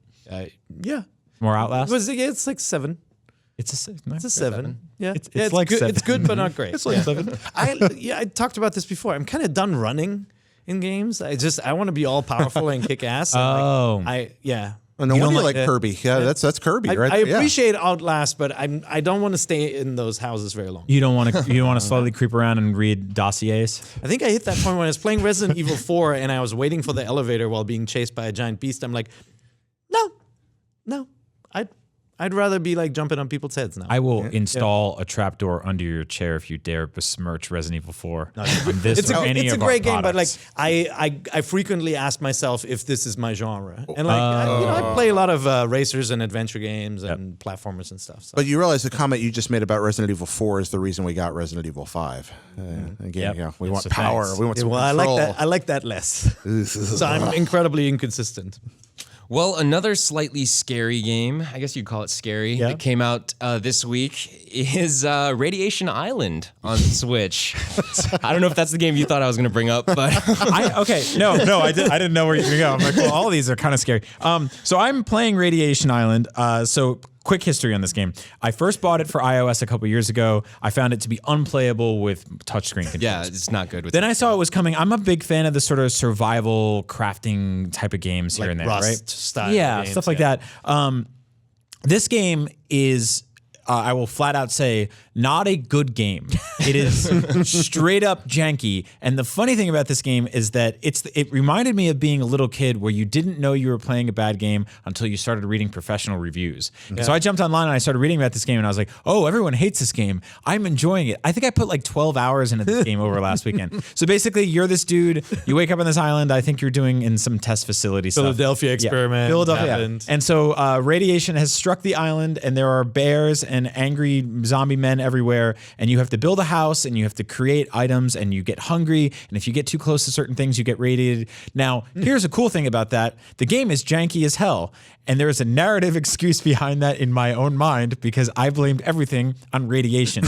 Yeah. More Outlast? It's like 7. It's a 7. Yeah, It's like good. 7. It's good, but not great. It's like 7. I talked about this before. I'm kind of done running in games. I want to be all powerful and kick ass. And Oh. No wonder you like Kirby. Yeah, that's Kirby, right? I there. appreciate Outlast, but I don't want to stay in those houses very long. You don't want to slowly creep around and read dossiers. I think I hit that point when I was playing Resident Evil 4 and I was waiting for the elevator while being chased by a giant beast. I'm like, no, I'd rather be like jumping on people's heads now. I will install a trapdoor under your chair if you dare besmirch Resident Evil 4. It's a great game, but like I frequently ask myself if this is my genre, and like I play a lot of racers and adventure games and platformers and stuff. So. But you realize the comment you just made about Resident Evil 4 is the reason we got Resident Evil 5. Again, we want power. Thanks. We want some Well, control. I like that less. So I'm incredibly inconsistent. Well, another slightly scary game, I guess you'd call it scary, that came out this week is Radiation Island on Switch. I don't know if that's the game you thought I was going to bring up, but... No, I didn't know where you were going to go. I'm like, well, all of these are kind of scary. So I'm playing Radiation Island. So quick history on this game. I first bought it for iOS a couple years ago. I found it to be unplayable with touchscreen controls. Yeah, it's not good with Then I saw it was coming. I'm a big fan of the sort of survival crafting type of games here and there, Rust right? style Yeah, games, stuff like that. This game is, I will flat out say, not a good game. It is straight up janky. And the funny thing about this game is that it reminded me of being a little kid where you didn't know you were playing a bad game until you started reading professional reviews. Yeah. So I jumped online and I started reading about this game and I was like, oh, everyone hates this game. I'm enjoying it. I think I put like 12 hours into this game over last weekend. So basically you're this dude, you wake up on this island, I think you're doing in some test facility stuff. Philadelphia experiment. Philadelphia. Happened. And so radiation has struck the island and there are bears and angry zombie men everywhere, and you have to build a house and you have to create items and you get hungry, and if you get too close to certain things you get radiated. Now here's a cool thing about that: the game is janky as hell, and there is a narrative excuse behind that in my own mind because I blamed everything on radiation.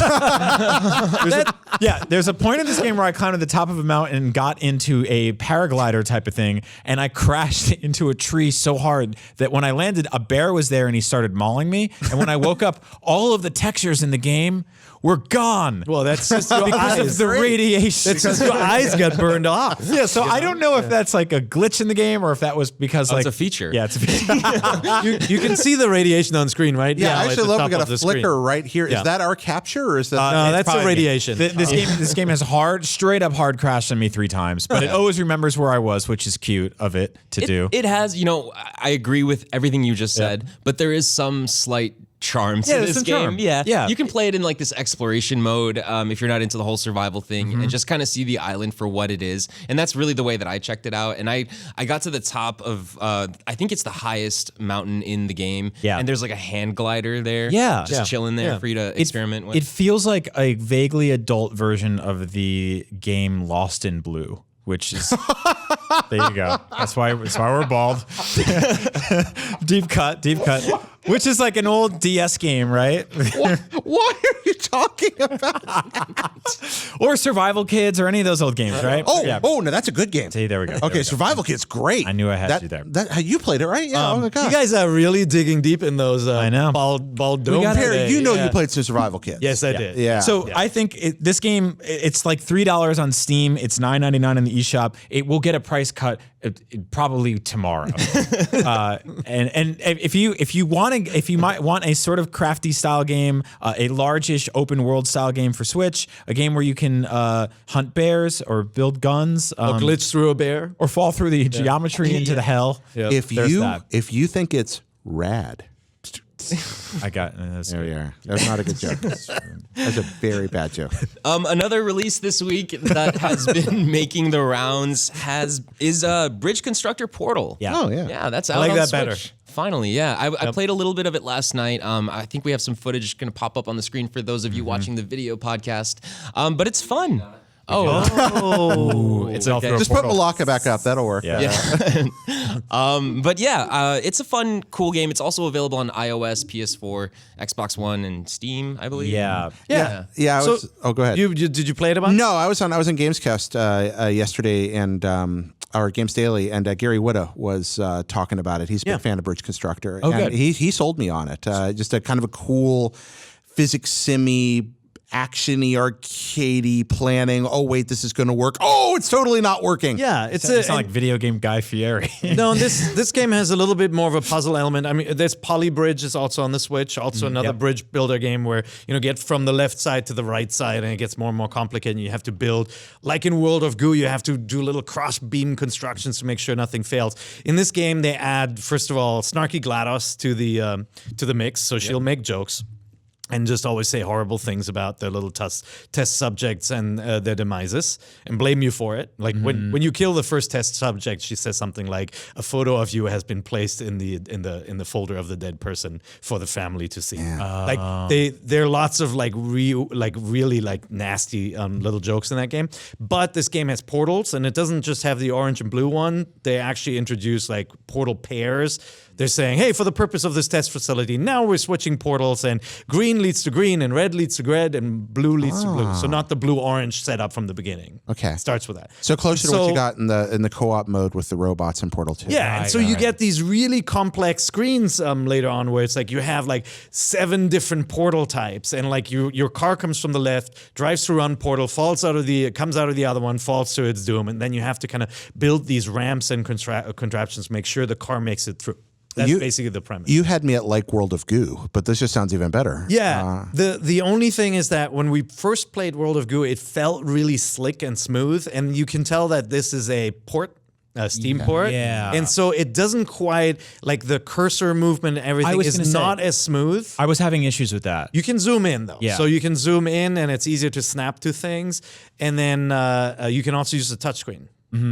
There's a point in this game where I climbed to the top of a mountain and got into a paraglider type of thing, and I crashed into a tree so hard that when I landed, a bear was there and he started mauling me, and when I woke up, all of the textures in the game were gone. Well, that's just your because eyes. of the radiation. That's just your eyes got burned off. Yeah, so I don't know if that's like a glitch in the game or if that was because like it's a feature. Yeah, it's a feature. You can see the radiation on screen, right? Yeah, I at actually the love top we got of a the flicker screen. right here. Yeah. Is that our capture or is that? No, that's the probably- radiation. This game has straight up hard crashed on me 3 times, but it always remembers where I was, which is cute of it to do. It has, I agree with everything you just said, but there is some slight charm to there's this some game. charm. Yeah. Yeah. You can play it in like this exploration mode if you're not into the whole survival thing and just kind of see the island for what it is. And that's really the way that I checked it out. And I got to the top of, I think it's the highest mountain in the game. Yeah. And there's like a hand glider there. Yeah. Just Yeah. chilling there Yeah. for you to experiment with. It feels like a vaguely adult version of the game Lost in Blue, which is there you go. That's why we're bald. Deep cut. Which is like an old DS game, right? What are you talking about? Or Survival Kids or any of those old games, right? No, that's a good game. See, there we go. There Okay, we go. Survival Kid's great. I knew I had you there. You played it, right? Yeah. Oh my god. You guys are really digging deep in those I know. bald dome. got Perry, today. you know Yeah. you played some Survival Kids. Yes, I did. Yeah. So I think this game, it's like $3 on Steam. It's $9.99 in the eShop. It will get a price cut probably tomorrow. And if you might want a sort of crafty style game, a largish open world style game for Switch, a game where you can hunt bears or build guns, Or glitch through a bear. or fall through the geometry into the hell. Yeah. if there's that. you think it's rad, I got. there we are. That's not a good joke. That's a very bad joke. Another release this week that has been making the rounds is Bridge Constructor Portal. Yeah. Oh yeah. Yeah, that's out I like on that Switch. better. Finally, yeah. I played a little bit of it last night. I think we have some footage going to pop up on the screen for those of you watching the video podcast. But it's fun. It's okay. Just put Mulaka back up. That'll work. But it's a fun, cool game. It's also available on iOS, PS4, Xbox One, and Steam, I believe. Yeah. So, Go ahead. Did you play it a bunch? No, I was on Gamescast yesterday and our Games Daily, and Gary Whitta was talking about it. He's a big fan of Bridge Constructor. Oh, and good. He sold me on it. Just a kind of a cool physics simmy, action-y, arcadey planning. Oh, wait, this is going to work. Oh, it's totally not working. Yeah, It's not like video game Guy Fieri. No, this game has a little bit more of a puzzle element. I mean, there's Polybridge is also on the Switch, also another bridge builder game where get from the left side to the right side, and it gets more and more complicated. And you have to build, like in World of Goo, you have to do little cross beam constructions to make sure nothing fails. In this game, they add, first of all, Snarky GLaDOS to the mix, so she'll make jokes and just always say horrible things about their little test subjects and their demises, and blame you for it. Like when you kill the first test subject, she says something like, "A photo of you has been placed in the folder of the dead person for the family to see." Like there are lots of really nasty little jokes in that game. But this game has portals, and it doesn't just have the orange and blue one. They actually introduce like portal pairs. They're saying, hey, for the purpose of this test facility, now we're switching portals, and green leads to green, and red leads to red, and blue leads to blue. So not the blue-orange setup from the beginning. Okay. It starts with that. So closer to what you got in the co-op mode with the robots in Portal 2. Yeah, and so you get these really complex screens later on where it's like you have like 7 different portal types, and like your car comes from the left, drives through one portal, comes out of the other one, falls to its doom, and then you have to kind of build these ramps and contraptions, make sure the car makes it through. That's basically the premise. You had me at like World of Goo, but this just sounds even better. Yeah. The only thing is that when we first played World of Goo, it felt really slick and smooth, and you can tell that this is a Steam port. Yeah. And so it doesn't quite, like the cursor movement and everything is not as smooth. I was having issues with that. You can zoom in though. Yeah. So you can zoom in and it's easier to snap to things. And then you can also use the touchscreen.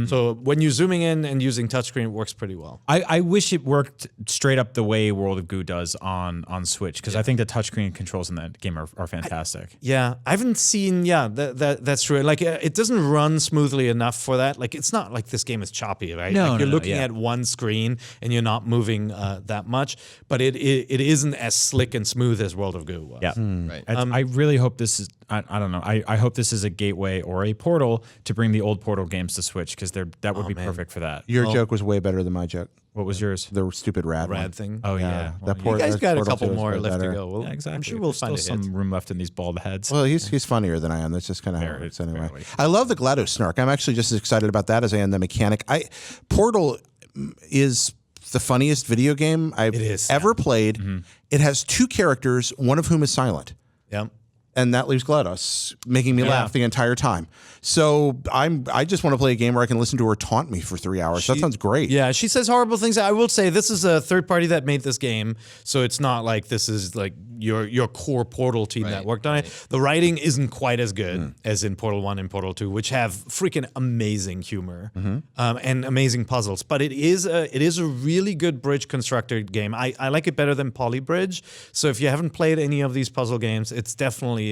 So when you're zooming in and using touchscreen, it works pretty well. I wish it worked straight up the way World of Goo does on Switch, because I think the touchscreen controls in that game are fantastic. I haven't seen. That's true. Like it doesn't run smoothly enough for that. Like it's not like this game is choppy, right? No, like you're looking at one screen and you're not moving that much. But it isn't as slick and smooth as World of Goo was. Yeah, Right. I really hope this is. I don't know. I hope this is a gateway or a portal to bring the old Portal games to Switch, because that would be perfect for that. Your joke was way better than my joke. What was yours? The stupid rad one. thing. Oh yeah. That You guys got a Portal couple 2 is more way left better. to go. Well, Yeah, exactly. I'm sure we'll There's find still a hit. some room left in these bald heads. Well, he's funnier than I am. That's just kind of how it works anyway. Fairly. I love the GLaDOS snark. I'm actually just as excited about that as I am the mechanic. Portal is the funniest video game I've ever played. It has 2 characters, one of whom is silent. Yeah. And that leaves GLaDOS making me laugh the entire time. So I just want to play a game where I can listen to her taunt me for 3 hours. That sounds great. Yeah, she says horrible things. I will say this is a third party that made this game, so it's not like this is like your core Portal team that worked on it. The writing isn't quite as good as in Portal 1 and Portal 2, which have freaking amazing humor and amazing puzzles. But it is a really good bridge constructor game. I like it better than Polybridge. So if you haven't played any of these puzzle games, it's definitely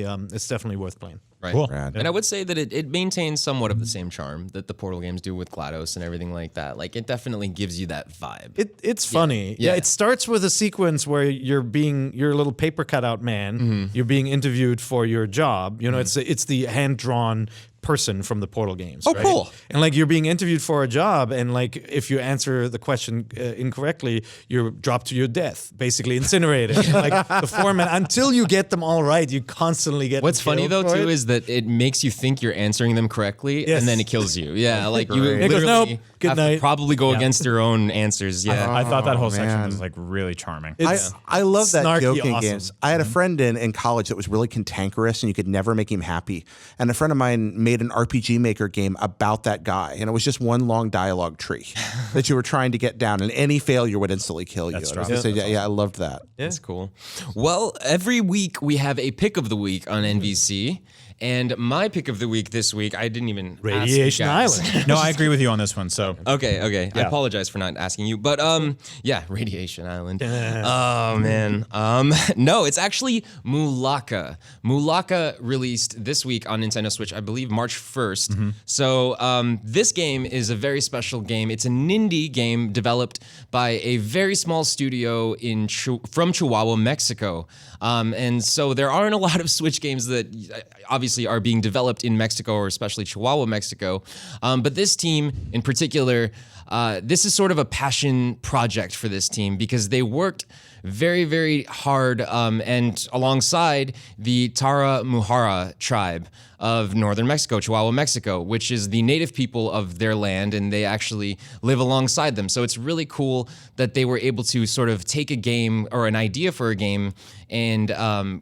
worth playing. Right. Cool. And I would say that it maintains somewhat of the same charm that the Portal games do with GLaDOS and everything like that. Like it definitely gives you that vibe. It's funny. Yeah, it starts with a sequence where you're a little paper cutout man. You're being interviewed for your job. You know, it's the hand-drawn person from the Portal games. Oh, right? cool. And like you're being interviewed for a job, and like if you answer the question incorrectly, you're dropped to your death, basically incinerated. And, like the foreman, until you get them all right, you constantly get. What's funny though too is that it makes you think you're answering them correctly, and then it kills you. Yeah, like you It goes, literally "Nope, good have to night." probably go against your own answers. Yeah. I thought that whole section man. was like really charming. I love that snarky joke in awesome. games. I had a friend in college that was really cantankerous and you could never make him happy. And a friend of mine made an RPG Maker game about that guy. And it was just one long dialogue tree that you were trying to get down, and any failure would instantly kill you. strong. I loved that. That's cool. Well, every week we have a pick of the week on NVC. And my pick of the week this week, I didn't even Radiation ask you guys. Island. No, I agree with you on this one. So Okay. I apologize for not asking you, but yeah, Radiation Island. Oh man, no, it's actually Mulaka. Mulaka released this week on Nintendo Switch, I believe March 1st. So this game is a very special game. It's an indie game developed by a very small studio from Chihuahua, Mexico. And so there aren't a lot of Switch games that obviously are being developed in Mexico, or especially Chihuahua, Mexico. But this team in particular, this is sort of a passion project for this team because they worked very, very hard and alongside the Tarahumara tribe of northern Mexico, Chihuahua, Mexico, which is the native people of their land, and they actually live alongside them. So it's really cool that they were able to sort of take a game or an idea for a game and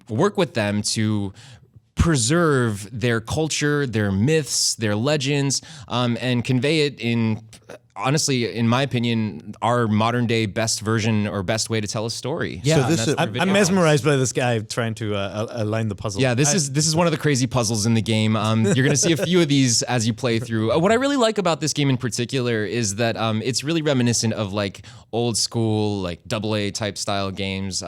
work with them to preserve their culture, their myths, their legends, and convey it in, honestly, in my opinion, our modern day best version or best way to tell a story. Yeah, So this is I'm mesmerized by this guy trying to align the puzzle. Yeah, this is one of the crazy puzzles in the game. You're gonna see a few of these as you play through. What I really like about this game in particular is that it's really reminiscent of like old school, like AA type style games,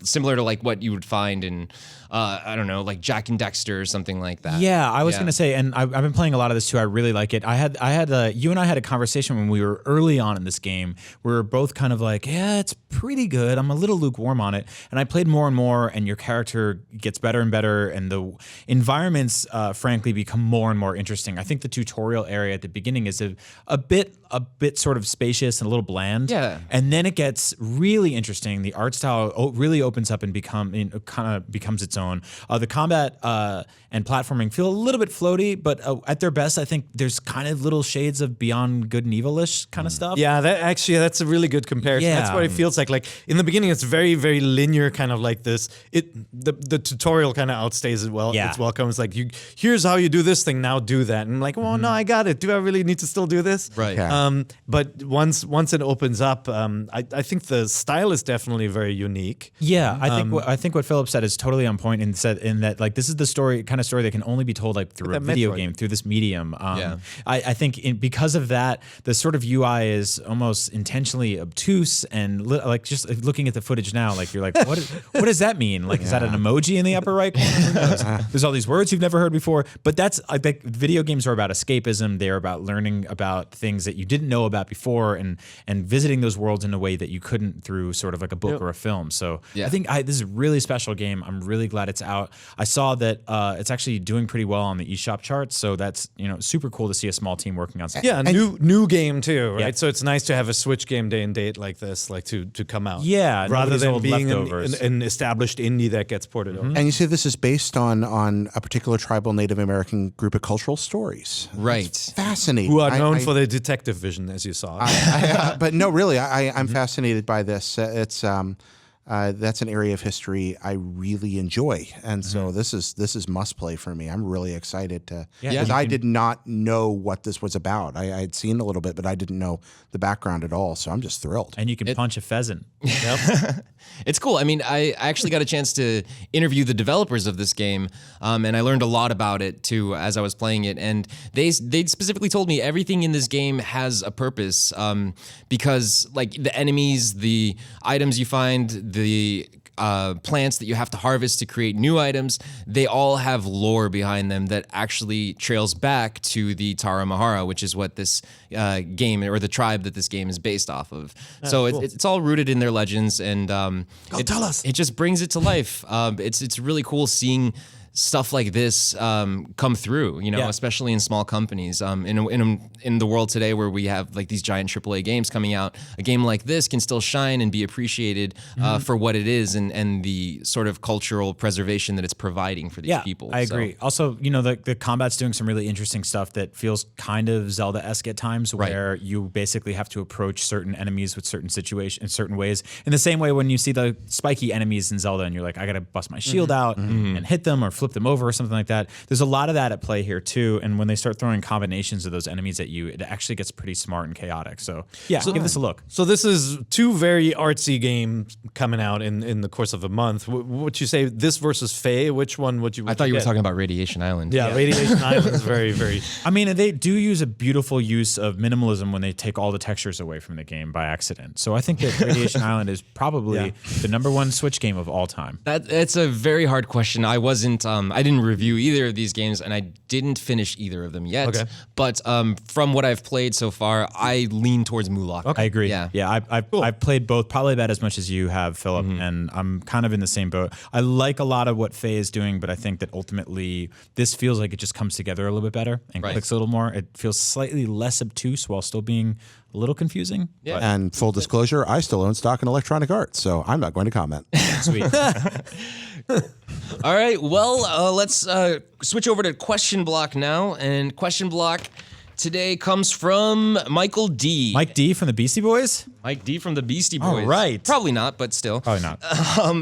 similar to like what you would find in I don't know, like Jack and Dexter or something like that. yeah, I was gonna say, and I've been playing a lot of this too. I really like it. You and I had a conversation when we were early on in this game. We were both kind of like, yeah, it's pretty good. I'm a little lukewarm on it. And I played more and more, and your character gets better and better, and the environments, frankly, become more and more interesting. I think the tutorial area at the beginning is a bit sort of spacious and a little bland. Yeah. And then it gets really interesting. The art style really opens up and kind of becomes its own. The combat and platforming feel a little bit floaty, but at their best, I think there's kind of little shades of Beyond Good and Evil-ish kind of stuff. Yeah, that's a really really good comparison. Yeah. That's what it feels like. Like in the beginning, it's very, very linear, kind of like this. The tutorial kind of outstays it well. Yeah. It's welcome. It's like, here's how you do this thing. Now do that. And I'm like, well, no, I got it. Do I really need to still do this? Right. Yeah. But once it opens up, I think the style is definitely very unique. Yeah, I think what Philip said is totally on point, and said in that like this is the kind of story that can only be told like through a that video Metroid. game, through this medium. Yeah. I think because of that, the sort of UI is almost intentionally obtuse, and like just looking at the footage now, like you're like, what does that mean? Like, is that an emoji in the upper right corner? Who knows? There's all these words you've never heard before, but that's I think video games are about escapism. They're about learning about things that you didn't know about before, and visiting those worlds in a way that you couldn't through sort of like a book or a film. So Yeah. I think this is a really special game. I'm really glad it's out. I saw that it's actually doing pretty well on the eShop charts, so that's super cool to see a small team working on something. Yeah, new game too, right? Yeah. So it's nice to have a Switch game day and date like this, like to come out. Yeah, rather nobody's than old being leftovers. an established indie that gets ported over. And you say this is based on a particular tribal Native American group of cultural stories. Right. Fascinating. Who are known for their detective vision, as you saw. But no, really, I'm fascinated by this. It's that's an area of history I really enjoy, and so this is must play for me. I'm really excited to because I did not know what this was about. I had seen a little bit, but I didn't know the background at all. So I'm just thrilled. And you can punch a pheasant. It's cool. I mean, I actually got a chance to interview the developers of this game, and I learned a lot about it too as I was playing it. And they specifically told me everything in this game has a purpose, because like the enemies, the items you find, the plants that you have to harvest to create new items, they all have lore behind them that actually trails back to the Tarahumara, which is what this game, or the tribe that this game is based off of. So cool. it's all rooted in their legends, and tell us. It just brings it to life. It's really cool seeing stuff like this come through, especially in small companies. In the world today where we have like these giant AAA games coming out, a game like this can still shine and be appreciated for what it is, and the sort of cultural preservation that it's providing for these people. I agree. Also, the combat's doing some really interesting stuff that feels kind of Zelda-esque at times, where you basically have to approach certain enemies with certain situations in certain ways. In the same way when you see the spiky enemies in Zelda and you're like, I gotta bust my shield out and hit them or flip flip them over or something like that. There's a lot of that at play here too. And when they start throwing combinations of those enemies at you, it actually gets pretty smart and chaotic. So yeah, give this a look. So this is two very artsy games coming out in the course of a month. Would you say this versus Faye? Which one would you? I thought you were talking about Radiation Island. Yeah, Radiation Island is very, very. I mean, they do use a beautiful use of minimalism when they take all the textures away from the game by accident. So I think that Radiation Island is probably the #1 Switch game of all time. It's a very hard question. I didn't review either of these games, and I didn't finish either of them yet. Okay. But from what I've played so far, I lean towards Mulaka. I agree. Yeah. I've played both, probably about as much as you have, Philip, and I'm kind of in the same boat. I like a lot of what Faye is doing, but I think that ultimately this feels like it just comes together a little bit better and clicks a little more. It feels slightly less obtuse while still being a little confusing. Yeah. And full disclosure, I still own stock in Electronic Arts, so I'm not going to comment. Sweet. All right. Well, let's switch over to question block now. And question block today comes from Michael D. Mike D from the Beastie Boys? Mike D from the Beastie All Boys. right. Probably not, but still. Probably not.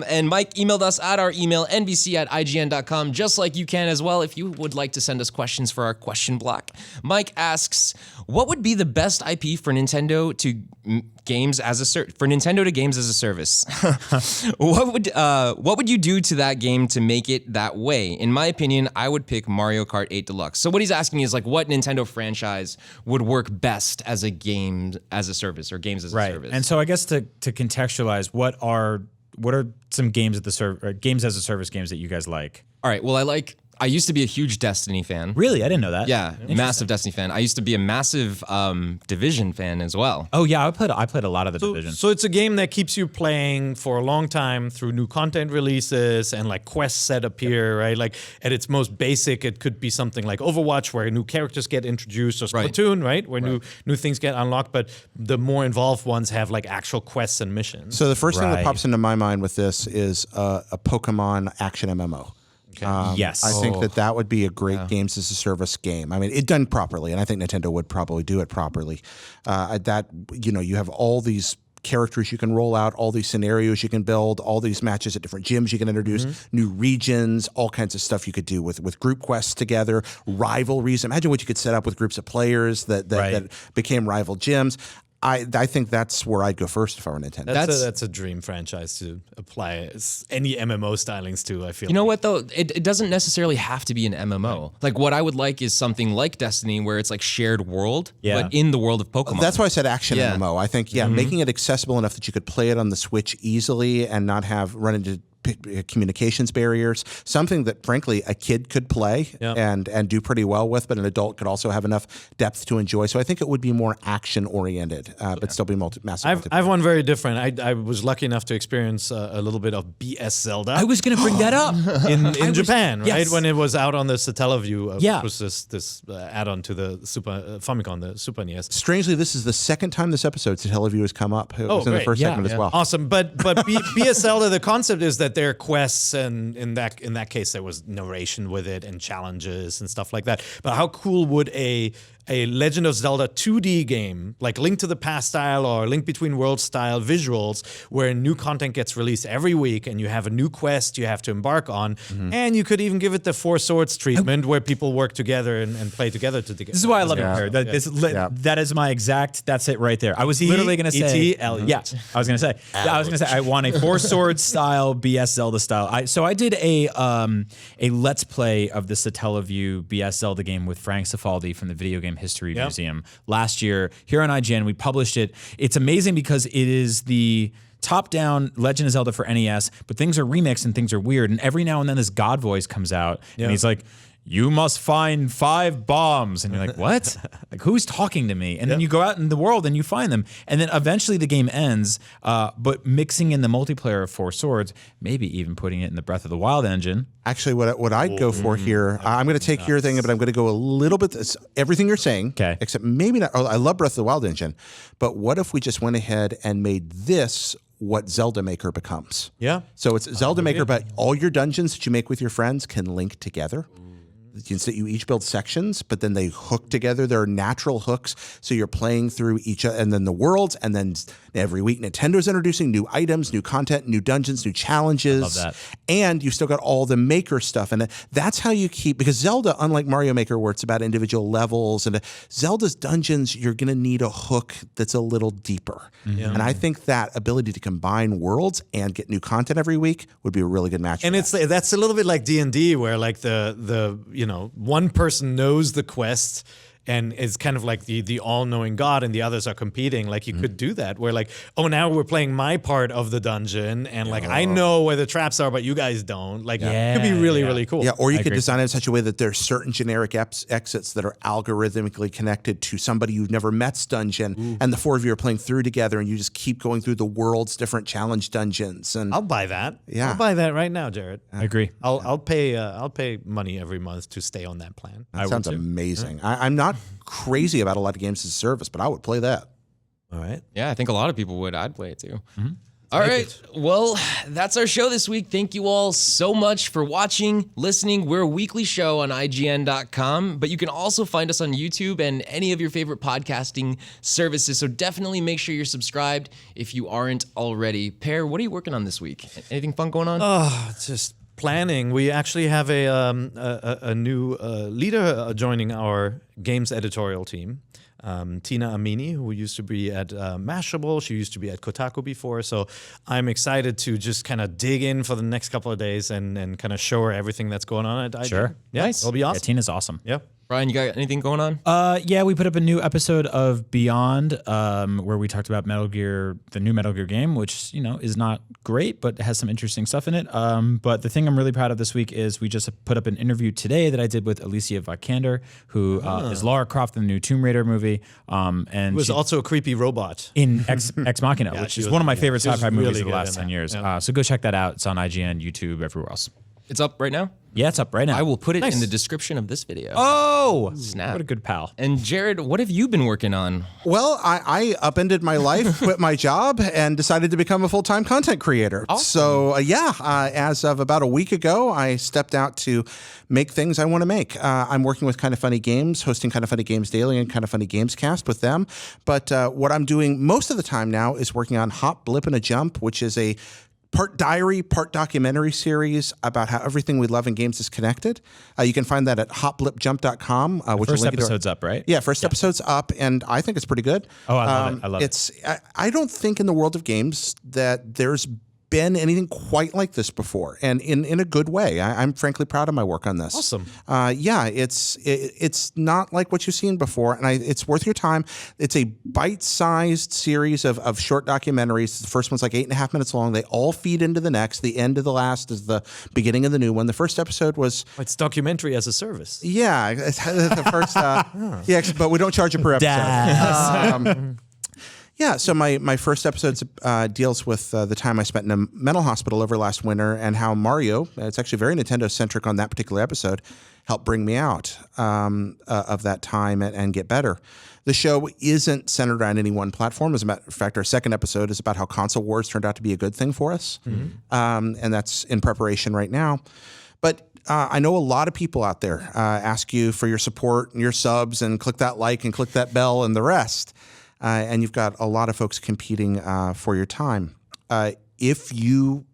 And Mike emailed us at our email, nbc@ign.com, just like you can as well if you would like to send us questions for our question block. Mike asks, what would be the best IP for Nintendo to games as a service? What would you do to that game to make it that way? In my opinion, I would pick Mario Kart 8 Deluxe. So what he's asking is like, what Nintendo franchise would work best as a game as a service or games as a service? And so I guess to contextualize, what are some games games as a service games that you guys like? All right. Well, I used to be a huge Destiny fan. Really? I didn't know that. Yeah, massive Destiny fan. I used to be a massive Division fan as well. Oh yeah, I played a lot of the Division. So it's a game that keeps you playing for a long time through new content releases and like quests that appear, right? Like at its most basic, it could be something like Overwatch where new characters get introduced, or Splatoon, right? Where new things get unlocked, but the more involved ones have like actual quests and missions. So the first thing that pops into my mind with this is a Pokemon Action MMO. Yes. I think that would be a great games as a service game. I mean, it done properly, and I think Nintendo would probably do it properly. You have all these characters you can roll out, all these scenarios you can build, all these matches at different gyms you can introduce, new regions, all kinds of stuff you could do with group quests together, rivalries. Imagine what you could set up with groups of players that became rival gyms. I think that's where I'd go first if I were Nintendo. That's a dream franchise to apply any MMO stylings to, I feel. You know what, though? It doesn't necessarily have to be an MMO. Like, what I would like is something like Destiny where it's like shared world, but in the world of Pokemon. That's why I said Action MMO. I think, making it accessible enough that you could play it on the Switch easily and not run into communications barriers, something that frankly a kid could play and do pretty well with, but an adult could also have enough depth to enjoy. So I think it would be more action oriented, but still be massive. I have one very different. I was lucky enough to experience a little bit of BS Zelda. I was going to bring that up in Japan, right? Yes. When it was out on the Satellaview, which was this add-on to the Super Famicom, the Super NES. Strangely, this is the second time this episode Satellaview has come up. It was in the first segment as well. Awesome, but BS Zelda, the concept is that there are quests, and in that case there was narration with it and challenges and stuff like that. But how cool would a Legend of Zelda 2D game, like Link to the Past style or Link Between Worlds style visuals, where new content gets released every week and you have a new quest you have to embark on, and you could even give it the Four Swords treatment where people work together and play together. This is why I love it here. That is my exact, that's it right there. I was literally going to say, I was going to say, I want a Four Swords style BS Zelda style. So I did a Let's Play of the Satellaview BS Zelda game with Frank Cifaldi from the Video Game History Museum last year here on IGN. We published it. It's amazing because it is the top-down Legend of Zelda for NES, but things are remixed and things are weird. And every now and then this God voice comes out and he's like, you must find 5 bombs. And you're like, what? Like, who's talking to me? And then you go out in the world and you find them. And then eventually the game ends, but mixing in the multiplayer of Four Swords, maybe even putting it in the Breath of the Wild engine. Actually, what I'd go for here, I'm going to take your thing, but I'm going to go a little bit, everything you're saying, except maybe not. I love Breath of the Wild engine, but what if we just went ahead and made this what Zelda Maker becomes? Yeah. So it's Zelda Maker, but all your dungeons that you make with your friends can link together. you each build sections, but then they hook together. There are natural hooks, so you're playing through each, and then the worlds, and then every week Nintendo's introducing new items, new content, new dungeons, new challenges. Love that. And you still got all the maker stuff, and that's how you keep, because Zelda, unlike Mario Maker, where it's about individual levels, and Zelda's dungeons, you're going to need a hook that's a little deeper. And I think that ability to combine worlds and get new content every week would be a really good match. And that's a little bit like D&D, where like the one person knows the quest and it's kind of like the all-knowing God, and the others are competing. Like you could do that, where like, oh, now we're playing my part of the dungeon, and like I know where the traps are, but you guys don't. Like it could be really, really cool. Yeah, or you could design it in such a way that there's certain generic exits that are algorithmically connected to somebody you've never met's dungeon, and the four of you are playing through together, and you just keep going through the world's different challenge dungeons. And I'll buy that. Yeah. I'll buy that right now, Jared. I agree. I'll pay money every month to stay on that plan. that sounds amazing. I'm not crazy about a lot of games as a service, but I would play that. All right. Yeah, I think a lot of people would. I'd play it too. All right. Well, that's our show this week. Thank you all so much for watching, listening. We're a weekly show on IGN.com, but you can also find us on YouTube and any of your favorite podcasting services. So definitely make sure you're subscribed if you aren't already. Pear, what are you working on this week? Anything fun going on? Oh, it's just planning. We actually have a new leader joining our games editorial team. Tina Amini, who used to be at Mashable. She used to be at Kotaku before. So I'm excited to just kind of dig in for the next couple of days and kind of show her everything that's going on at IGN. Sure. Yeah, Nice. It'll be awesome. Yeah, Tina's awesome. Yeah. Brian, you got anything going on? Yeah, we put up a new episode of Beyond, where we talked about Metal Gear, the new Metal Gear game, which, is not great, but has some interesting stuff in it. But the thing I'm really proud of this week is we just put up an interview today that I did with Alicia Vikander, who is Lara Croft in the new Tomb Raider movie. And It was also a creepy robot. in Ex Machina, which she is was- one of my yeah, favorite she was sci-fi movies really of the good last in 10 that. years. Yeah. So go check that out. It's on IGN, YouTube, everywhere else. It's up right now? Yeah, it's up right now. I will put it in the description of this video. Oh, Snap. What a good pal. And Jared, what have you been working on? Well, I upended my life, quit my job, and decided to become a full-time content creator. So, as of about a week ago, I stepped out to make things I want to make. I'm working with Kind of Funny Games, hosting Kind of Funny Games Daily and Kind of Funny Games Cast with them. But what I'm doing most of the time now is working on Hop, Blip, and a Jump, which is a part diary, part documentary series about how everything we love in games is connected. You can find that at hopblipjump.com. Which First will link episode's up, right? Yeah, first episode's up, and I think it's pretty good. Oh, I love it. I love it. I don't think in the world of games that there's been anything quite like this before, and in a good way. I'm frankly proud of my work on this. Awesome. It's not like what you've seen before, and it's worth your time. It's a bite-sized series of short documentaries. The first one's like 8.5 minutes long. They all feed into the next. The end of the last is the beginning of the new one. The first episode was It's documentary as a service. the first. Yeah, but we don't charge it per episode. Yeah, so my first episode deals with the time I spent in a mental hospital over last winter, and how Mario, it's actually very Nintendo-centric on that particular episode, helped bring me out of that time and get better. The show isn't centered on any one platform. As a matter of fact, our second episode is about how console wars turned out to be a good thing for us, and that's in preparation right now. But I know a lot of people out there ask you for your support and your subs, and click that like and click that bell and the rest. And you've got a lot of folks competing for your time. If you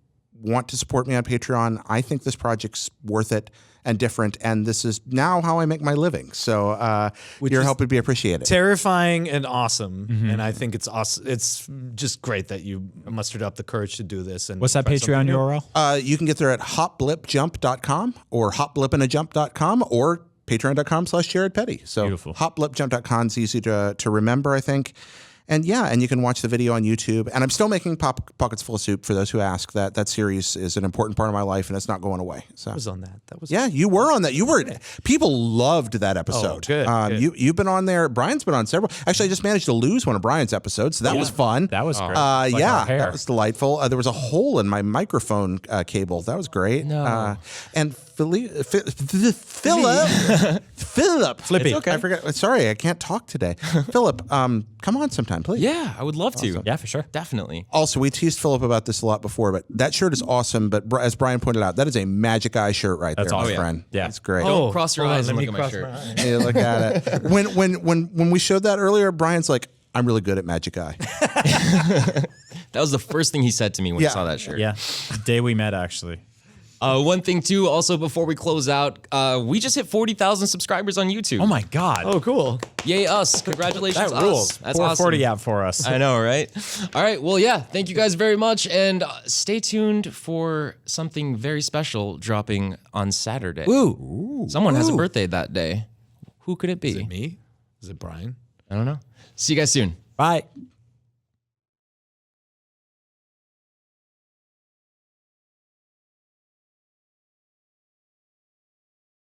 want to support me on Patreon, I think this project's worth it and different, and this is now how I make my living. So your help would be appreciated. Terrifying and awesome, and I think it's awesome. It's just great that you mustered up the courage to do this. And What's that try Patreon something new. URL? You can get there at hopblipjump.com or hopblipandajump.com or patreon.com/Jared Petty. So Beautiful. hopblipjump.com is easy to remember, I think. And you can watch the video on YouTube. And I'm still making Pockets Full of Soup, for those who ask. That series is an important part of my life, and it's not going away. So I was on that. That was you were on that. People loved that episode. good, good. You've been on there. Brian's been on several. Actually, I just managed to lose one of Brian's episodes, so that was fun. That was great. Like our hair. That was delightful. There was a hole in my microphone cable. That was great. No. And Philip. Flippy. I forgot. Sorry, I can't talk today. Philip, come on sometime. sometime, please. Yeah, I would love to. Yeah, for sure. Definitely. Also, we teased Philip about this a lot before, but that shirt is awesome. But as Brian pointed out, that is a Magic Eye shirt right That's there, my awesome. friend. Yeah. It's great. Don't cross your hold on, eyes and let look me at my cross shirt. my eyes. Yeah, look at it. When we showed that earlier, Brian's like, I'm really good at Magic Eye. That was the first thing he said to me when Yeah. he saw that shirt. Yeah, the day we met, actually. One thing too, also before we close out, we just hit 40,000 subscribers on YouTube. Oh my God. Oh, cool. Yay us. Congratulations that us. rules. That's 440 awesome. out for us. I know, right? All right. Well, yeah. Thank you guys very much. And stay tuned for something very special dropping on Saturday. Ooh. Someone has a birthday that day. Who could it be? Is it me? Is it Brian? I don't know. See you guys soon. Bye.